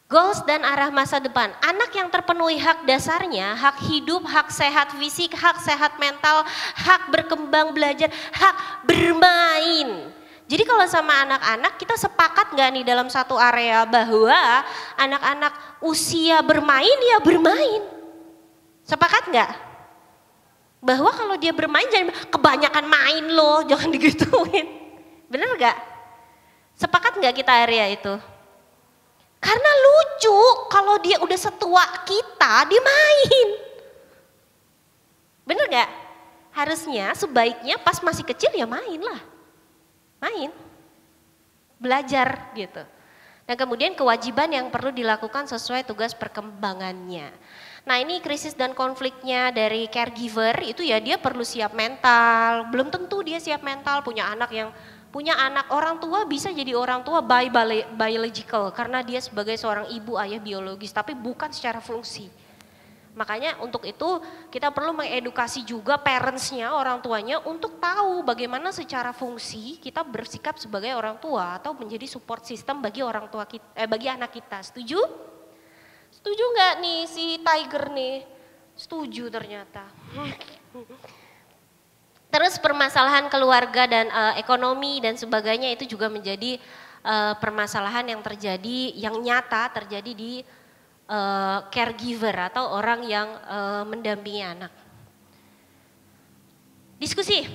Goals dan arah masa depan. Anak yang terpenuhi hak dasarnya, hak hidup, hak sehat fisik, hak sehat mental, hak berkembang belajar, hak bermain. Jadi kalau sama anak-anak kita sepakat gak nih dalam satu area bahwa anak-anak usia bermain ya bermain. Sepakat gak? Bahwa kalau dia bermain jangan kebanyakan main loh, jangan digituin. Bener gak? Sepakat gak kita area itu? Karena lucu kalau dia udah setua kita, dia main. Bener gak? Harusnya sebaiknya pas masih kecil ya main lah. Main. Belajar gitu. Dan kemudian kewajiban yang perlu dilakukan sesuai tugas perkembangannya. Nah ini krisis dan konfliknya dari caregiver itu ya dia perlu siap mental. Belum tentu dia siap mental, punya anak orang tua bisa jadi orang tua by biological karena dia sebagai seorang ibu ayah biologis tapi bukan secara fungsi. Makanya untuk itu kita perlu mengedukasi juga parentsnya, orang tuanya untuk tahu bagaimana secara fungsi kita bersikap sebagai orang tua atau menjadi support system bagi orang tua kita, bagi anak kita. Setuju? Setuju nggak nih si Tiger nih? Setuju ternyata. Terus permasalahan keluarga dan ekonomi dan sebagainya itu juga menjadi permasalahan yang terjadi, yang nyata terjadi di caregiver atau orang yang mendampingi anak. Diskusi.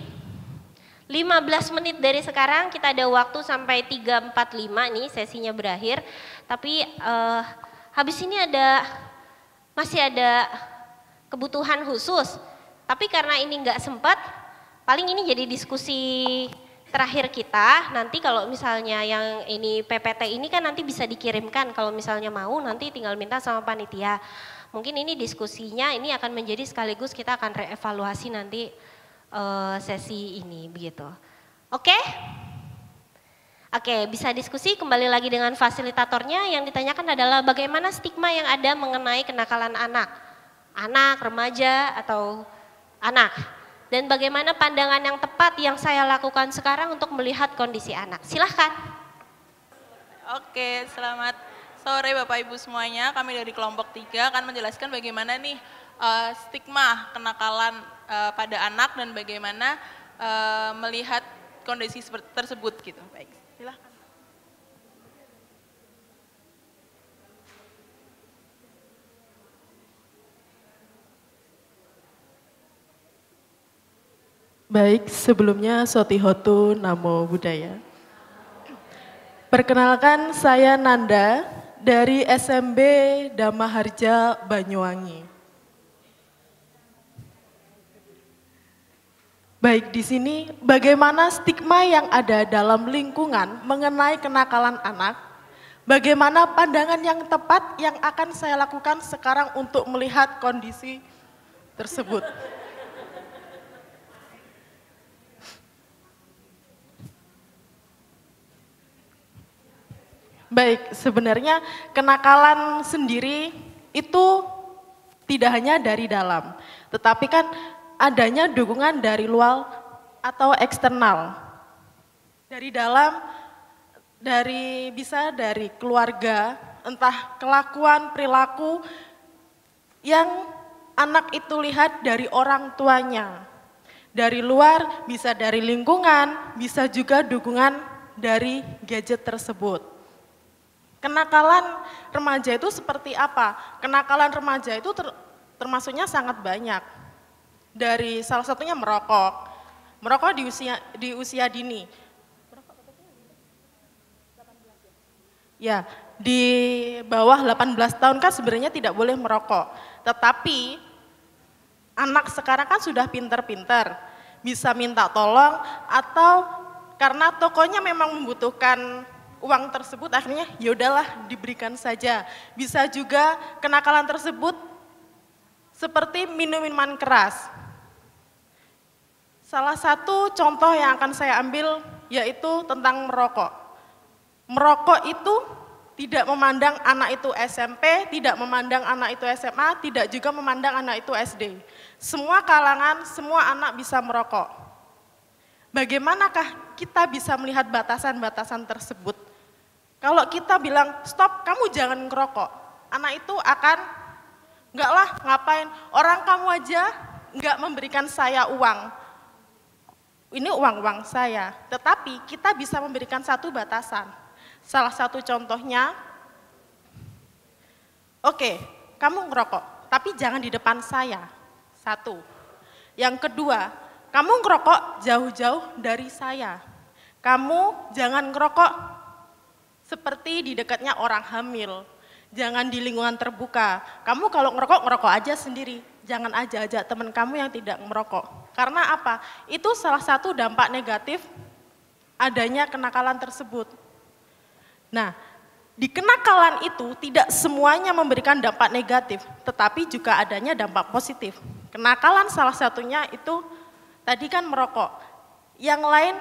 15 menit dari sekarang kita ada waktu sampai 3.45 nih sesinya berakhir. Tapi habis ini masih ada kebutuhan khusus. Tapi karena ini nggak sempat, paling ini jadi diskusi terakhir kita. Nanti kalau misalnya yang ini PPT ini kan nanti bisa dikirimkan, kalau misalnya mau nanti tinggal minta sama panitia. Mungkin ini diskusinya ini akan menjadi sekaligus kita akan reevaluasi nanti sesi ini begitu. Oke? Oke, bisa diskusi kembali lagi dengan fasilitatornya. Yang ditanyakan adalah bagaimana stigma yang ada mengenai kenakalan anak, remaja atau anak. Dan bagaimana pandangan yang tepat yang saya lakukan sekarang untuk melihat kondisi anak. Silahkan. Oke, selamat sore Bapak Ibu semuanya. Kami dari kelompok 3 akan menjelaskan bagaimana nih stigma kenakalan pada anak dan bagaimana melihat kondisi tersebut gitu. Baik, silahkan. Baik, sebelumnya Sotihotu Namo Buddhaya. Perkenalkan, saya Nanda dari SMB Dhammaharja Banyuwangi. Baik, di sini bagaimana stigma yang ada dalam lingkungan mengenai kenakalan anak, bagaimana pandangan yang tepat yang akan saya lakukan sekarang untuk melihat kondisi tersebut. Baik, sebenarnya kenakalan sendiri itu tidak hanya dari dalam, tetapi kan adanya dukungan dari luar atau eksternal. Dari dalam, bisa dari keluarga, entah kelakuan, perilaku yang anak itu lihat dari orang tuanya. Dari luar, bisa dari lingkungan, bisa juga dukungan dari gadget tersebut. Kenakalan remaja itu seperti apa? Kenakalan remaja itu termasuknya sangat banyak. Dari salah satunya merokok. Merokok di usia dini. Ya, di bawah 18 tahun kan sebenarnya tidak boleh merokok. Tetapi anak sekarang kan sudah pinter-pinter, bisa minta tolong atau karena tokonya memang membutuhkan uang tersebut, akhirnya yaudahlah diberikan saja. Bisa juga kenakalan tersebut seperti minum minuman keras. Salah satu contoh yang akan saya ambil yaitu tentang merokok. Merokok itu tidak memandang anak itu SMP, tidak memandang anak itu SMA, tidak juga memandang anak itu SD. Semua kalangan, semua anak bisa merokok. Bagaimanakah kita bisa melihat batasan-batasan tersebut? Kalau kita bilang, stop, kamu jangan ngerokok, anak itu akan, enggak lah, ngapain, orang kamu aja enggak memberikan saya uang, ini uang saya, tetapi kita bisa memberikan satu batasan. Salah satu contohnya, oke, kamu ngerokok, tapi jangan di depan saya, satu. Yang kedua, kamu ngerokok jauh-jauh dari saya, kamu jangan ngerokok seperti di dekatnya orang hamil, jangan di lingkungan terbuka. Kamu kalau ngerokok aja sendiri, jangan ajak teman kamu yang tidak merokok. Karena apa? Itu salah satu dampak negatif adanya kenakalan tersebut. Nah, di kenakalan itu tidak semuanya memberikan dampak negatif, tetapi juga adanya dampak positif. Kenakalan salah satunya itu tadi kan merokok. Yang lain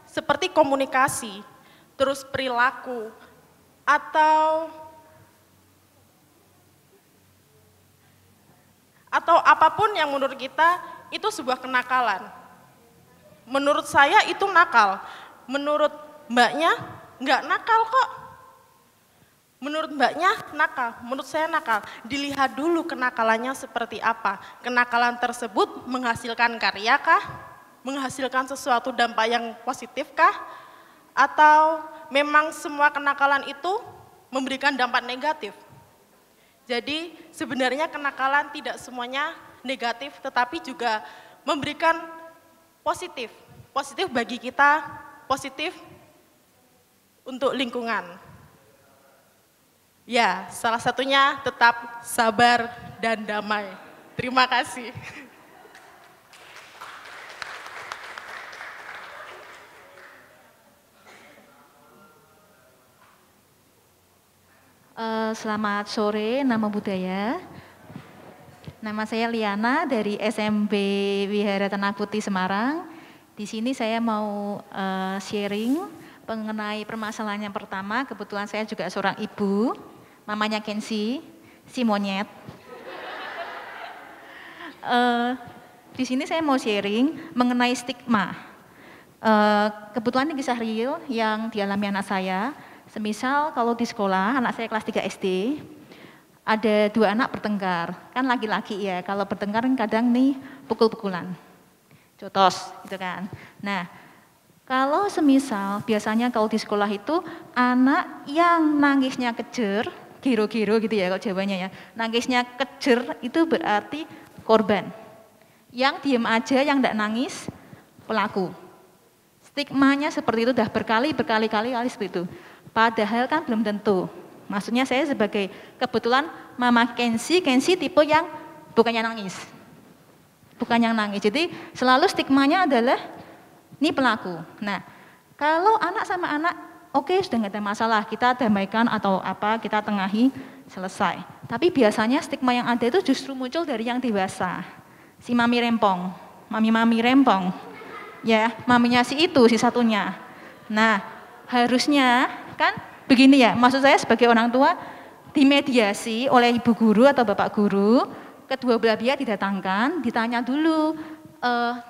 seperti komunikasi, terus perilaku, atau apapun yang menurut kita itu sebuah kenakalan. Menurut saya itu nakal, menurut mbaknya nggak nakal kok. Menurut mbaknya nakal, menurut saya nakal. Dilihat dulu kenakalannya seperti apa. Kenakalan tersebut menghasilkan karya kah? Menghasilkan sesuatu dampak yang positif kah? Atau memang semua kenakalan itu memberikan dampak negatif? Jadi sebenarnya kenakalan tidak semuanya negatif, tetapi juga memberikan positif. Positif bagi kita, positif untuk lingkungan. Ya, salah satunya tetap sabar dan damai. Terima kasih. Selamat sore, nama budaya. Nama saya Liana dari SMP Wihara Tanah Putih Semarang. Di sini saya mau sharing mengenai permasalahan yang pertama. Kebetulan saya juga seorang ibu, mamanya Kenzi, si monyet. Di sini saya mau sharing mengenai stigma. Kebetulan ini kisah real yang dialami anak saya. Semisal kalau di sekolah, anak saya kelas 3 SD, ada 2 anak bertengkar. Kan laki-laki ya, kalau bertengkar kadang nih pukul-pukulan. Jotos gitu kan. Nah, kalau semisal biasanya kalau di sekolah itu anak yang nangisnya kejer, giro-giro gitu ya kalau Jawanya ya. Nangisnya kejer itu berarti korban. Yang diem aja, yang enggak nangis, pelaku. Stigmanya seperti itu udah berkali-kali seperti itu. Padahal kan belum tentu. Maksudnya saya sebagai kebetulan Mama Kenzi tipe yang bukannya nangis. Bukan yang nangis. Jadi selalu stigmanya adalah ini pelaku. Nah, kalau anak sama anak, oke, sudah nggak ada masalah, kita damaikan atau apa, kita tengahi, selesai. Tapi biasanya stigma yang ada itu justru muncul dari yang dewasa. Si mami rempong, mami rempong. Ya, maminya si itu, si satunya. Nah, harusnya kan begini ya, maksud saya sebagai orang tua dimediasi oleh ibu guru atau bapak guru, kedua belah pihak didatangkan, ditanya dulu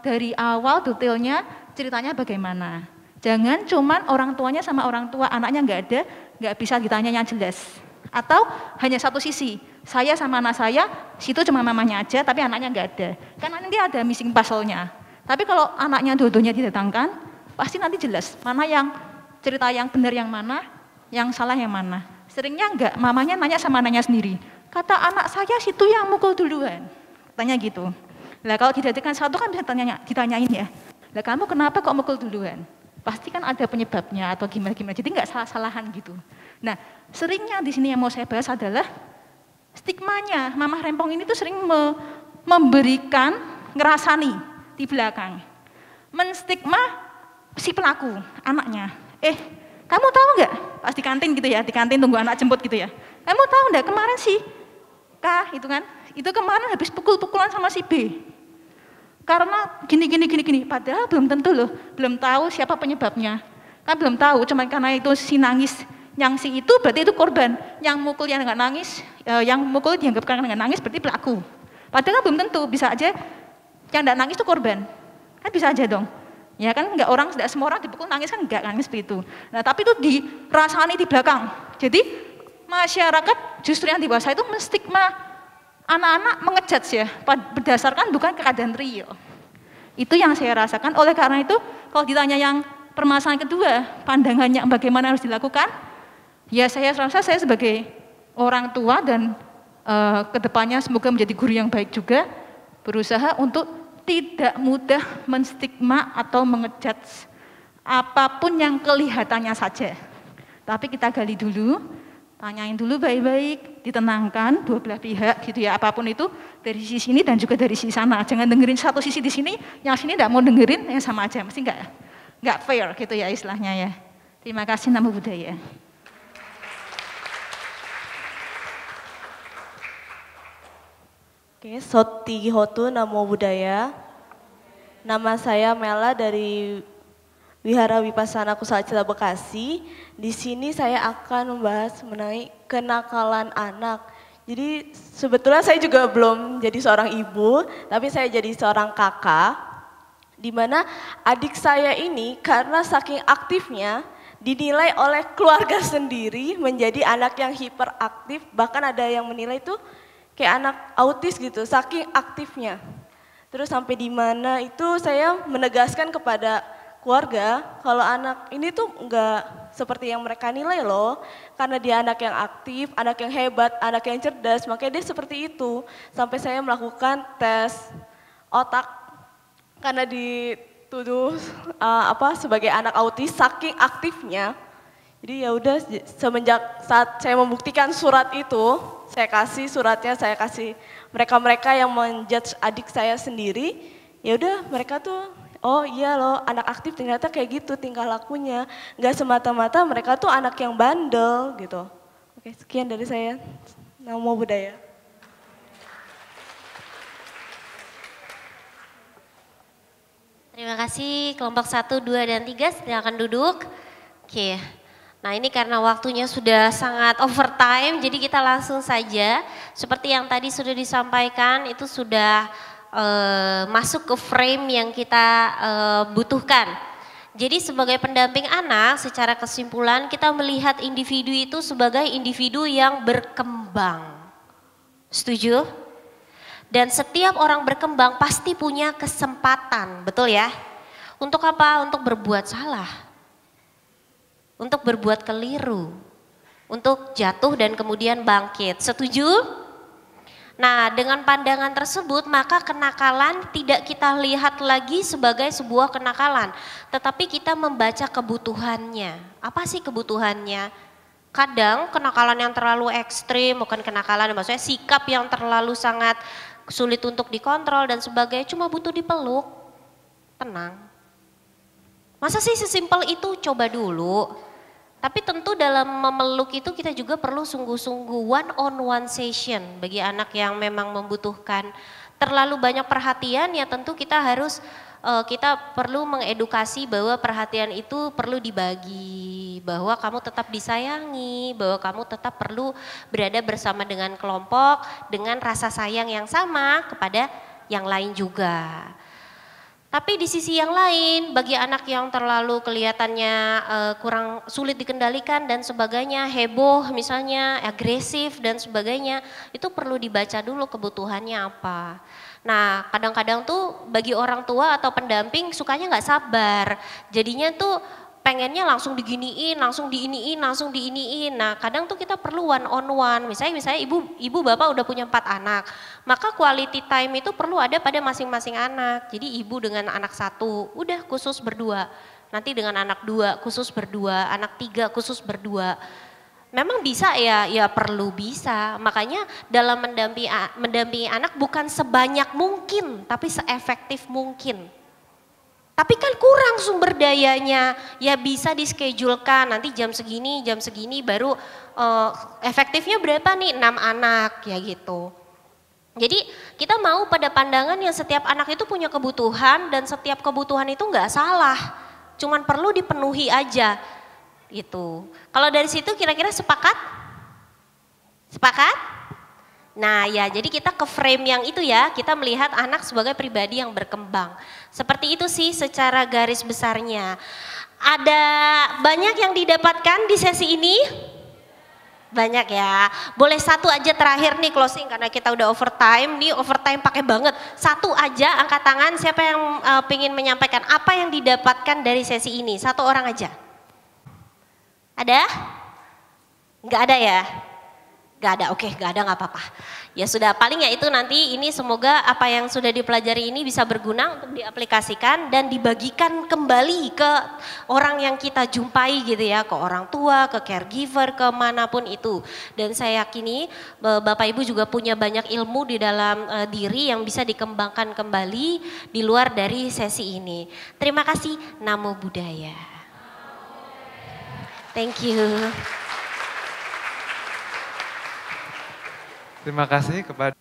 dari awal detailnya ceritanya bagaimana. Jangan cuman orang tuanya sama orang tua, anaknya nggak ada, nggak bisa ditanya yang jelas. Atau hanya satu sisi, saya sama anak saya, situ cuma mamanya aja tapi anaknya nggak ada. Kan nanti ada missing puzzle-nya. Tapi kalau anaknya dua-duanya didatangkan, pasti nanti jelas mana yang cerita yang benar yang mana, yang salah yang mana. Seringnya enggak, mamanya nanya sama anaknya sendiri. Kata anak saya situ yang mukul duluan. Tanya gitu. Lah kalau dijadikan satu kan bisa ditanyain ya. Lah kamu kenapa kok mukul duluan? Pasti kan ada penyebabnya atau gimana-gimana. Jadi enggak salah-salahan gitu. Nah, seringnya di sini yang mau saya bahas adalah stigmanya. Mamah rempong ini tuh sering memberikan ngerasani di belakang. Menstigma si pelaku, anaknya. Kamu tahu nggak? Pas di kantin gitu ya, di kantin tunggu anak jemput gitu ya. Kamu tahu nggak kemarin si K itu kan, itu kemarin habis pukul-pukulan sama si B. Karena gini. Padahal belum tentu loh, belum tahu siapa penyebabnya. Kan belum tahu, cuma karena itu si nangis, yang si itu berarti itu korban. Yang mukul yang nggak nangis, yang mukul dianggap karena nggak nangis berarti pelaku. Padahal belum tentu, bisa aja yang nggak nangis itu korban. Kan bisa aja dong. Ya kan enggak semua orang dipukul nangis kan enggak nangis seperti itu. Nah, tapi itu dirasani di belakang. Jadi masyarakat justru yang dewasa itu menstigma anak-anak mengejudge ya, berdasarkan bukan keadaan real. Itu yang saya rasakan. Oleh karena itu, kalau ditanya yang permasalahan kedua, pandangannya bagaimana harus dilakukan, ya saya rasa saya sebagai orang tua dan kedepannya semoga menjadi guru yang baik juga, berusaha untuk tidak mudah menstigma atau mengejudge apapun yang kelihatannya saja. Tapi kita gali dulu, tanyain dulu baik-baik, ditenangkan dua belah pihak gitu ya, apapun itu dari sisi ini dan juga dari sisi sana. Jangan dengerin satu sisi di sini, yang sini tidak mau dengerin, yang sama aja, mesti nggak fair gitu ya istilahnya ya. Terima kasih, Namo Buddhaya. Oke, Soti Hotu, Namo Buddhaya. Nama saya Mela dari Wihara Vipassana Kusala Bekasi. Di sini saya akan membahas mengenai kenakalan anak. Jadi sebetulnya saya juga belum jadi seorang ibu, tapi saya jadi seorang kakak. Di mana adik saya ini karena saking aktifnya dinilai oleh keluarga sendiri menjadi anak yang hiperaktif, bahkan ada yang menilai itu kayak anak autis gitu, saking aktifnya. Terus sampai di mana itu saya menegaskan kepada keluarga kalau anak ini tuh enggak seperti yang mereka nilai loh. Karena dia anak yang aktif, anak yang hebat, anak yang cerdas, makanya dia seperti itu. Sampai saya melakukan tes otak karena dituduh sebagai anak autis saking aktifnya. Jadi ya udah semenjak saat saya membuktikan surat itu, saya kasih suratnya, saya kasih mereka-mereka yang menjudge adik saya sendiri, ya udah mereka tuh, oh iya loh anak aktif ternyata kayak gitu tingkah lakunya, nggak semata-mata mereka tuh anak yang bandel gitu. Oke, sekian dari saya. Namo Buddhaya. Terima kasih kelompok 1, 2, dan 3 silakan duduk. Oke. Nah ini karena waktunya sudah sangat overtime, jadi kita langsung saja. Seperti yang tadi sudah disampaikan, itu sudah masuk ke frame yang kita butuhkan. Jadi sebagai pendamping anak, secara kesimpulan kita melihat individu itu sebagai individu yang berkembang. Setuju? Dan setiap orang berkembang pasti punya kesempatan, betul ya? Untuk apa? Untuk berbuat salah. Untuk berbuat keliru, untuk jatuh dan kemudian bangkit. Setuju? Nah, dengan pandangan tersebut maka kenakalan tidak kita lihat lagi sebagai sebuah kenakalan, tetapi kita membaca kebutuhannya. Apa sih kebutuhannya? Kadang kenakalan yang terlalu ekstrim, bukan kenakalan, maksudnya sikap yang terlalu sangat sulit untuk dikontrol dan sebagainya, cuma butuh dipeluk, tenang. Masa sih sesimpel itu? Coba dulu. Tapi tentu dalam memeluk itu kita juga perlu sungguh-sungguh one-on-one session bagi anak yang memang membutuhkan terlalu banyak perhatian, ya tentu kita harus kita perlu mengedukasi bahwa perhatian itu perlu dibagi, bahwa kamu tetap disayangi, bahwa kamu tetap perlu berada bersama dengan kelompok dengan rasa sayang yang sama kepada yang lain juga. Tapi di sisi yang lain, bagi anak yang terlalu kelihatannya kurang sulit dikendalikan dan sebagainya, heboh misalnya, agresif dan sebagainya, itu perlu dibaca dulu kebutuhannya apa. Nah kadang-kadang tuh bagi orang tua atau pendamping sukanya nggak sabar, jadinya tuh pengennya langsung diginiin, langsung diiniin, langsung diiniin. Nah kadang tuh kita perlu one on one, misalnya ibu bapak udah punya 4 anak, maka quality time itu perlu ada pada masing-masing anak. Jadi ibu dengan anak 1 udah khusus berdua, nanti dengan anak 2 khusus berdua, anak 3 khusus berdua. Memang bisa ya perlu bisa. Makanya dalam mendampingi anak bukan sebanyak mungkin, tapi seefektif mungkin. Tapi kan kurang sumber dayanya, ya bisa dischedule-kan, nanti jam segini baru efektifnya berapa nih, 6 anak ya gitu. Jadi kita mau pada pandangan yang setiap anak itu punya kebutuhan dan setiap kebutuhan itu nggak salah, cuman perlu dipenuhi aja gitu. Kalau dari situ kira-kira sepakat? Sepakat? Nah ya, jadi kita ke frame yang itu ya, kita melihat anak sebagai pribadi yang berkembang. Seperti itu sih secara garis besarnya. Ada banyak yang didapatkan di sesi ini? Banyak ya. Boleh satu aja terakhir nih closing karena kita udah overtime. Nih overtime pakai banget. Satu aja angkat tangan, siapa yang pengen menyampaikan apa yang didapatkan dari sesi ini? Satu orang aja. Ada? Nggak ada ya? Gak ada, oke gak ada gak apa-apa. Ya sudah, paling ya itu nanti ini semoga apa yang sudah dipelajari ini bisa berguna untuk diaplikasikan dan dibagikan kembali ke orang yang kita jumpai gitu ya, ke orang tua, ke caregiver, ke manapun itu. Dan saya yakini Bapak Ibu juga punya banyak ilmu di dalam diri yang bisa dikembangkan kembali di luar dari sesi ini. Terima kasih, Namo Buddhaya. Thank you. Terima kasih kepada